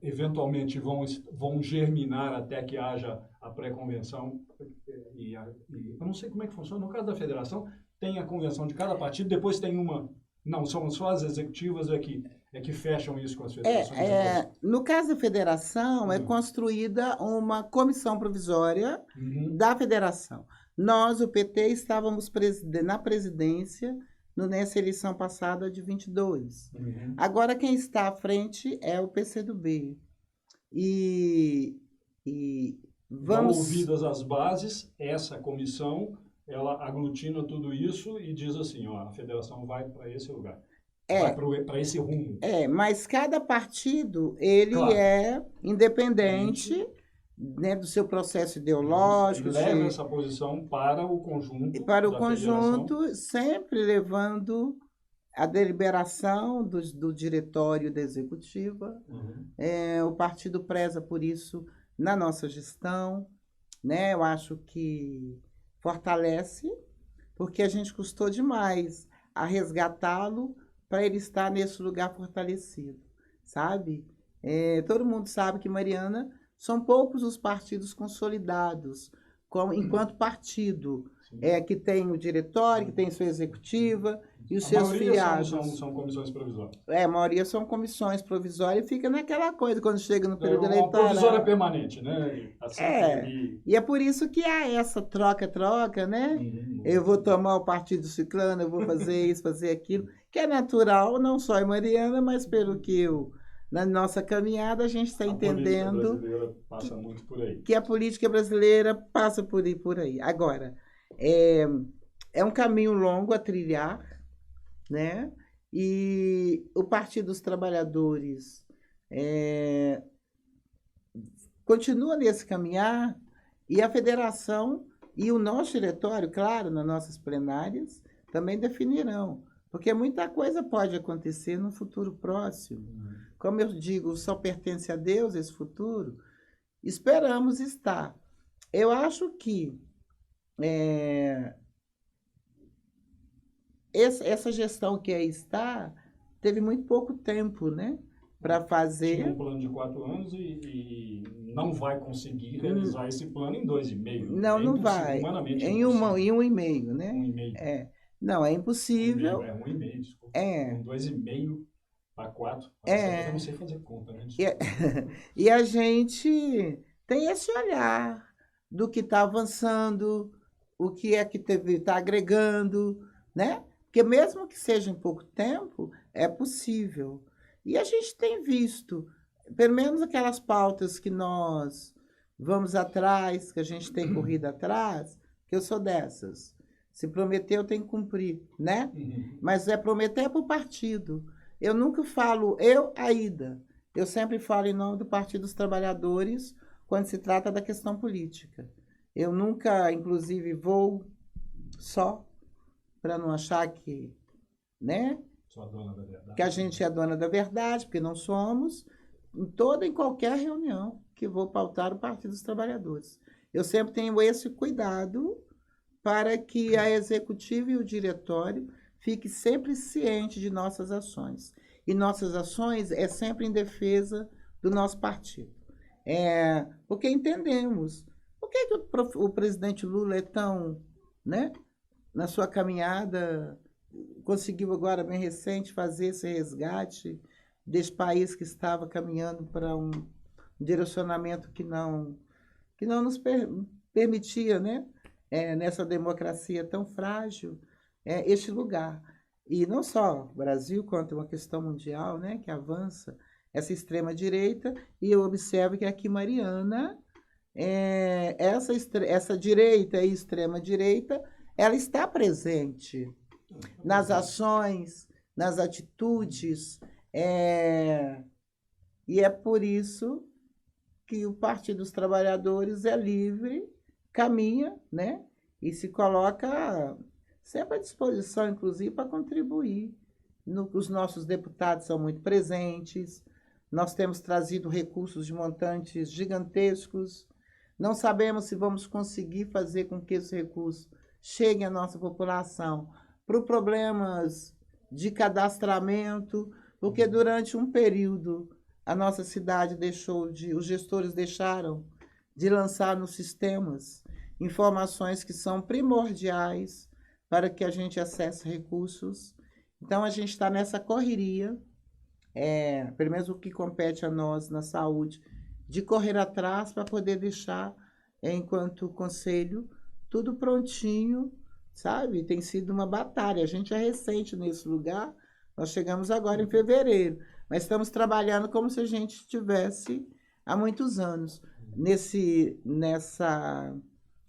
eventualmente vão germinar até que haja a pré-convenção. Eu não sei como é que funciona. No caso da federação, tem a convenção de cada partido, depois tem uma... Não, são só as executivas que fecham isso com as federações. No caso da federação, é construída uma comissão provisória da federação. Nós, o PT, estávamos na presidência nessa eleição passada de 22. Uhum. Agora, quem está à frente é o PCdoB. E Então, vamos... ouvidas as bases, essa comissão, ela aglutina tudo isso e diz assim, ó, a federação vai para esse lugar, vai para esse rumo. Mas cada partido, ele Claro. é independente, né, do seu processo ideológico. Ele leva essa posição para o conjunto para o da conjunto, federação. sempre levando a deliberação do diretório da executiva. Uhum. O partido preza por isso na nossa gestão, né? Eu acho que fortalece, porque a gente custou demais a resgatá-lo para ele estar nesse lugar fortalecido, sabe? Todo mundo sabe que Mariana são poucos os partidos consolidados enquanto partido, que tem o diretório, que tem sua executiva e os seus filiados. São comissões provisórias. A maioria são comissões provisórias e fica naquela coisa quando chega no período eleitoral. Uma provisória permanente, né? Assim, E é por isso que há essa troca-troca, né? Uhum. Eu vou tomar o partido ciclano, eu vou fazer isso, fazer aquilo, que é natural, não só em Mariana, mas pelo que na nossa caminhada a gente está entendendo. A política brasileira passa muito por aí. Que a política brasileira passa por aí. Agora, é um caminho longo a trilhar, né? E o Partido dos Trabalhadores continua nesse caminhar, e a federação e o nosso diretório, claro, nas nossas plenárias, também definirão, porque muita coisa pode acontecer no futuro próximo. Como eu digo, só pertence a Deus esse futuro. Esperamos estar. Eu acho que essa gestão que aí está teve muito pouco tempo, né, para fazer. Tinha um plano de 4 anos e não vai conseguir realizar esse plano em 2,5. Não vai. Humanamente em 1,5, né? 1,5. Não, é impossível. 1,5, desculpa. 2,5 para 4. Eu não sei fazer conta, né? E a gente tem esse olhar do que está avançando, o que é que está agregando, né? Porque mesmo que seja em pouco tempo, é possível. E a gente tem visto, pelo menos aquelas pautas que nós vamos atrás, que a gente tem corrido atrás, que eu sou dessas. Se prometeu, tem que cumprir, né? Mas prometer para o partido. Eu nunca falo Aida. Eu sempre falo em nome do Partido dos Trabalhadores quando se trata da questão política. Eu nunca, inclusive, vou só para não achar que, né? Sou a dona da verdade. Que a gente é dona da verdade, porque não somos, em qualquer reunião que vou pautar o Partido dos Trabalhadores. Eu sempre tenho esse cuidado para que a executiva e o diretório fiquem sempre cientes de nossas ações. E nossas ações é sempre em defesa do nosso partido. Porque entendemos. Por que o presidente Lula é tão, né, na sua caminhada, conseguiu agora, bem recente, fazer esse resgate desse país que estava caminhando para um direcionamento que não nos permitia, né, nessa democracia tão frágil, este lugar. E não só o Brasil, quanto uma questão mundial, né, que avança essa extrema-direita, e eu observo que aqui Mariana, essa direita e extrema-direita, ela está presente nas ações, nas atitudes, e é por isso que o Partido dos Trabalhadores é livre, caminha, né, e se coloca sempre à disposição, inclusive, para contribuir. Os nossos deputados são muito presentes, nós temos trazido recursos de montantes gigantescos, não sabemos se vamos conseguir fazer com que esses recursos cheguem à nossa população para problemas de cadastramento, porque durante um período a nossa cidade os gestores deixaram de lançar nos sistemas informações que são primordiais para que a gente acesse recursos. Então, a gente está nessa correria, pelo menos o que compete a nós na saúde, de correr atrás para poder deixar, enquanto conselho, tudo prontinho, sabe? Tem sido uma batalha. A gente é recente nesse lugar, nós chegamos agora em fevereiro, mas estamos trabalhando como se a gente estivesse há muitos anos. Nessa...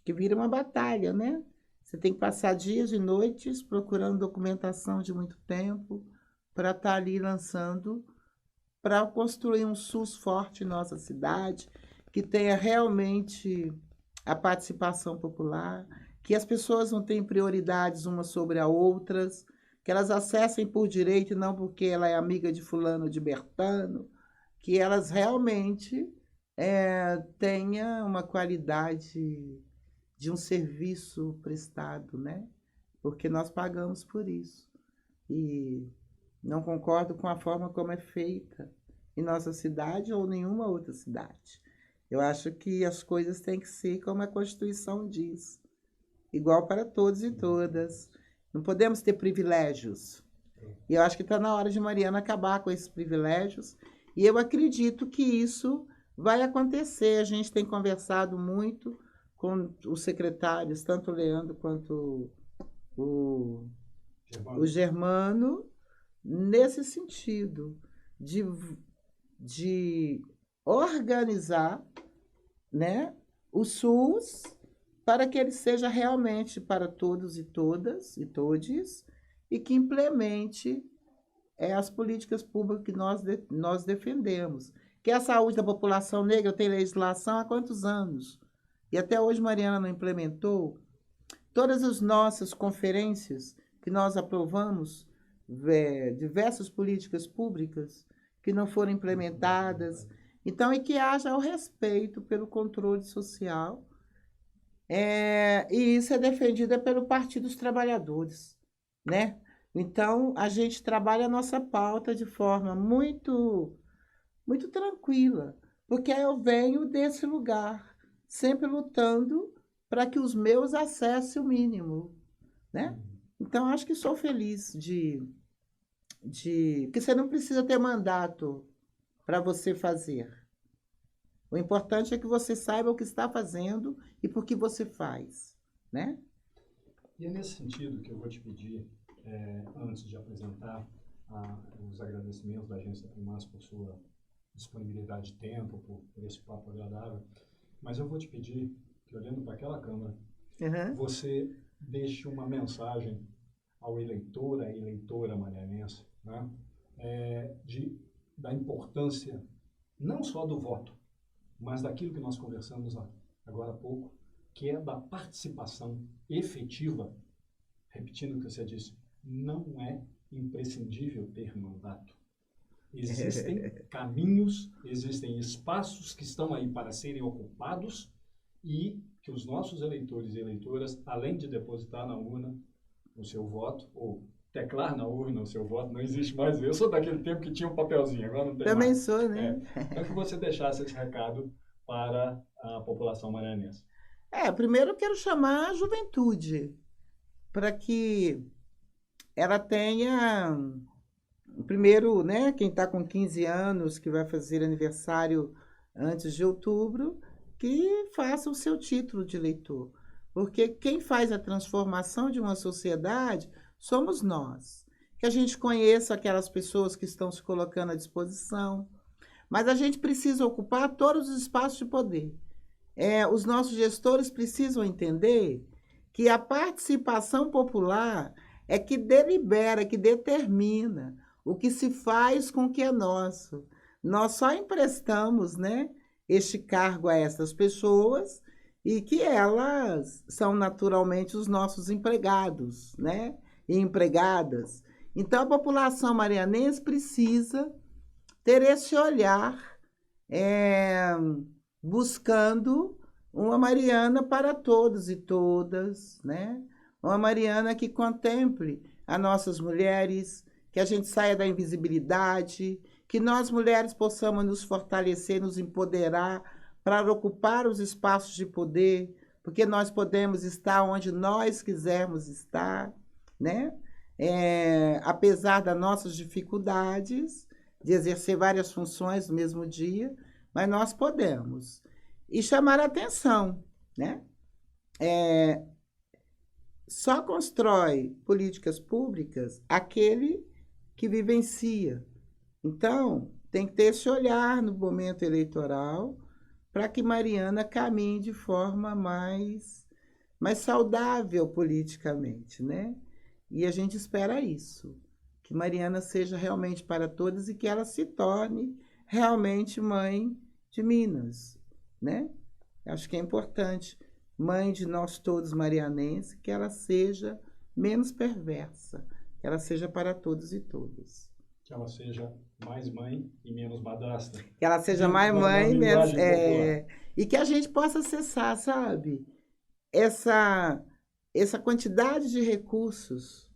que vira uma batalha, né? Você tem que passar dias e noites procurando documentação de muito tempo para estar ali lançando, para construir um SUS forte em nossa cidade, que tenha realmente a participação popular, que as pessoas não tenham prioridades umas sobre as outras, que elas acessem por direito e não porque ela é amiga de fulano ou de Bertano, que elas realmente tenham uma qualidade de um serviço prestado, né? Porque nós pagamos por isso. E não concordo com a forma como é feita em nossa cidade ou nenhuma outra cidade. Eu acho que as coisas têm que ser como a Constituição diz, igual para todos e todas. Não podemos ter privilégios. E eu acho que está na hora de Mariana acabar com esses privilégios. E eu acredito que isso vai acontecer. A gente tem conversado muito com os secretários, tanto o Leandro quanto o Germano, nesse sentido, de organizar, né, o SUS para que ele seja realmente para todos e todas e todes e que implemente as políticas públicas que nós defendemos. Que a saúde da população negra tem legislação há quantos anos? E até hoje Mariana não implementou. Todas as nossas conferências que nós aprovamos, diversas políticas públicas que não foram implementadas. Então, e que haja o respeito pelo controle social. E isso é defendido pelo Partido dos Trabalhadores, né? Então, a gente trabalha a nossa pauta de forma muito, muito tranquila, porque eu venho desse lugar, sempre lutando para que os meus acessem o mínimo, né? Então, acho que sou feliz porque você não precisa ter mandato para você fazer. O importante é que você saiba o que está fazendo e por que você faz, né? E é nesse sentido que eu vou te pedir, antes de apresentar os agradecimentos da Agência Primas por sua disponibilidade de tempo, por esse papo agradável, mas eu vou te pedir que, olhando para aquela câmera, você deixe uma mensagem ao eleitor, à eleitora marianense, né? Da importância não só do voto, mas daquilo que nós conversamos agora há pouco, que é da participação efetiva. Repetindo o que você disse, não é imprescindível ter mandato. Existem caminhos, existem espaços que estão aí para serem ocupados e que os nossos eleitores e eleitoras, além de depositar na urna o seu voto, ou teclar na urna o seu voto, não existe mais isso. Eu sou daquele tempo que tinha um papelzinho, agora não tem Também mais. sou, né? Então, que você deixasse esse recado para a população marianense. Primeiro eu quero chamar a juventude, para que ela tenha, primeiro, né, quem está com 15 anos, que vai fazer aniversário antes de outubro, que faça o seu título de eleitor. Porque quem faz a transformação de uma sociedade somos nós. Que a gente conheça aquelas pessoas que estão se colocando à disposição, mas a gente precisa ocupar todos os espaços de poder. Os nossos gestores precisam entender que a participação popular é que delibera, que determina o que se faz com o que é nosso. Nós só emprestamos, né, este cargo a essas pessoas e que elas são naturalmente os nossos empregados, né, e empregadas. Então, a população marianense precisa ter esse olhar buscando uma Mariana para todos e todas, né? Uma Mariana que contemple as nossas mulheres, que a gente saia da invisibilidade, que nós mulheres possamos nos fortalecer, nos empoderar para ocupar os espaços de poder, porque nós podemos estar onde nós quisermos estar, né? Apesar das nossas dificuldades de exercer várias funções no mesmo dia, mas nós podemos. E chamar a atenção, né? só constrói políticas públicas aquele que vivencia. Então, tem que ter esse olhar no momento eleitoral para que Mariana caminhe de forma mais saudável politicamente, né? E a gente espera isso, que Mariana seja realmente para todos e que ela se torne realmente mãe de Minas, né? Acho que é importante, mãe de nós todos marianenses, que ela seja menos perversa, que ela seja para todos e todas. Que ela seja mais mãe e menos madrasta. Que ela seja mais mãe, menos, e que a gente possa acessar, sabe? Essa quantidade de recursos,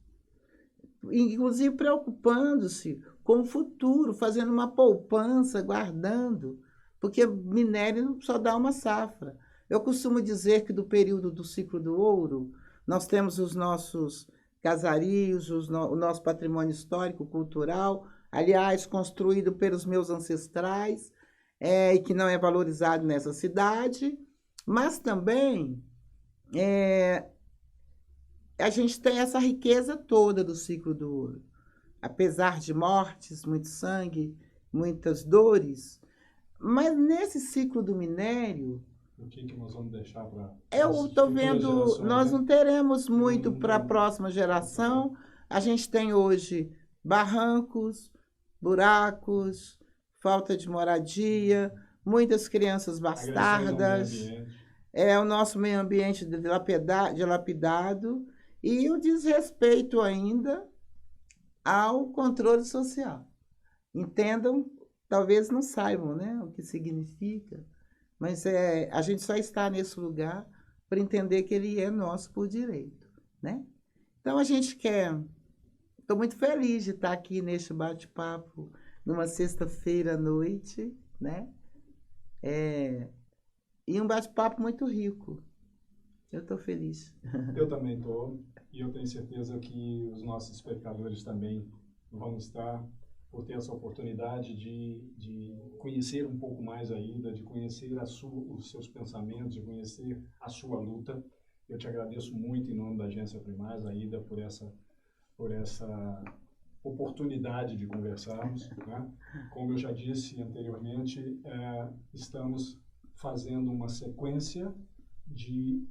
inclusive preocupando-se com o futuro, fazendo uma poupança, guardando, porque minério só dá uma safra. Eu costumo dizer que do período do ciclo do ouro, nós temos os nossos casarios, o nosso patrimônio histórico, cultural, aliás, construído pelos meus ancestrais, e que não é valorizado nessa cidade, mas também a gente tem essa riqueza toda do ciclo do ouro. Apesar de mortes, muito sangue, muitas dores, mas nesse ciclo do minério, o que nós vamos deixar para eu estou vendo, nós não teremos muito para a próxima geração. A gente tem hoje barrancos, buracos, falta de moradia, muitas crianças bastardas, o nosso meio ambiente dilapidado e o desrespeito ainda ao controle social. Entendam, talvez não saibam, né, o que significa, mas a gente só está nesse lugar para entender que ele é nosso por direito, né? Então, a gente estou muito feliz de estar aqui neste bate-papo, numa sexta-feira à noite, né? E um bate-papo muito rico. Eu estou feliz. Eu também estou, e eu tenho certeza que os nossos espectadores também vão estar, por ter essa oportunidade de conhecer um pouco mais a Aida, de conhecer os seus pensamentos, de conhecer a sua luta. Eu te agradeço muito em nome da Agência Primaz, Aida, por essa oportunidade de conversarmos, né? Como eu já disse anteriormente, estamos fazendo uma sequência de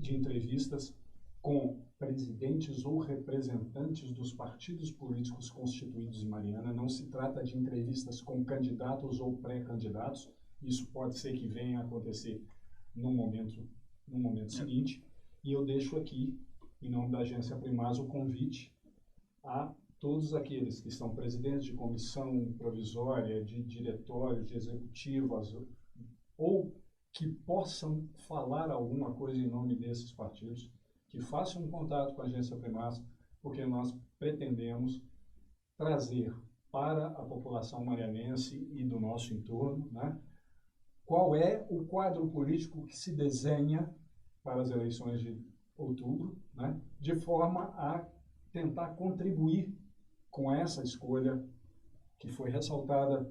entrevistas com presidentes ou representantes dos partidos políticos constituídos em Mariana. Não se trata de entrevistas com candidatos ou pré-candidatos. Isso pode ser que venha a acontecer no momento seguinte. E eu deixo aqui, em nome da Agência Primaz, o convite a todos aqueles que são presidentes de comissão provisória, de diretório, de executivas, ou que possam falar alguma coisa em nome desses partidos, que façam um contato com a Agência Primaz, porque nós pretendemos trazer para a população marianense e do nosso entorno, né, qual é o quadro político que se desenha para as eleições de outubro, né, de forma a tentar contribuir com essa escolha que foi ressaltada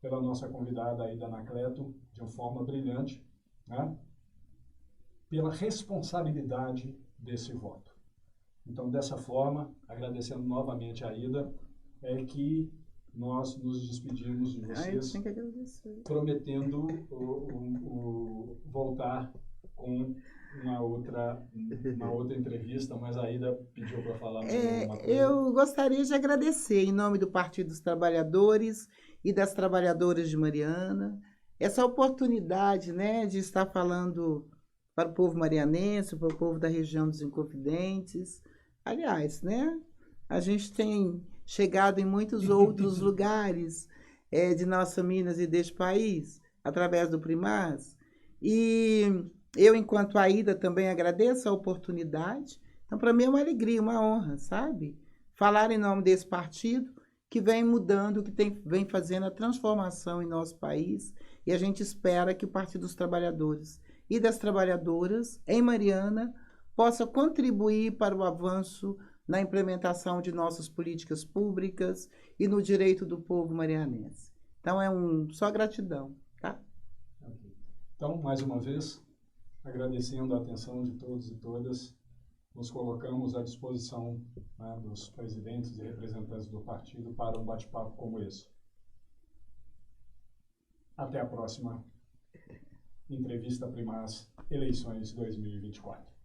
pela nossa convidada Aida Anacleto de uma forma brilhante, né, pela responsabilidade desse voto. Então, dessa forma, agradecendo novamente a Aida, é que nós nos despedimos de vocês, prometendo voltar com uma outra entrevista, mas a Aida pediu para falar mais alguma coisa. Eu gostaria de agradecer, em nome do Partido dos Trabalhadores e das Trabalhadoras de Mariana, essa oportunidade, né, de estar falando para o povo marianense, para o povo da região dos Inconfidentes. Aliás, né, a gente tem chegado em muitos outros lugares de nossa Minas e deste país, através do Primaz. E eu, enquanto Aida, também agradeço a oportunidade. Então, para mim é uma alegria, uma honra, sabe? Falar em nome desse partido que vem mudando, que vem fazendo a transformação em nosso país. E a gente espera que o Partido dos Trabalhadores e das Trabalhadoras, em Mariana, possa contribuir para o avanço na implementação de nossas políticas públicas e no direito do povo marianense. Então, só gratidão, tá? Então, mais uma vez, agradecendo a atenção de todos e todas, nos colocamos à disposição, né, dos presidentes e representantes do partido para um bate-papo como esse. Até a próxima entrevista Primaz, eleições 2024.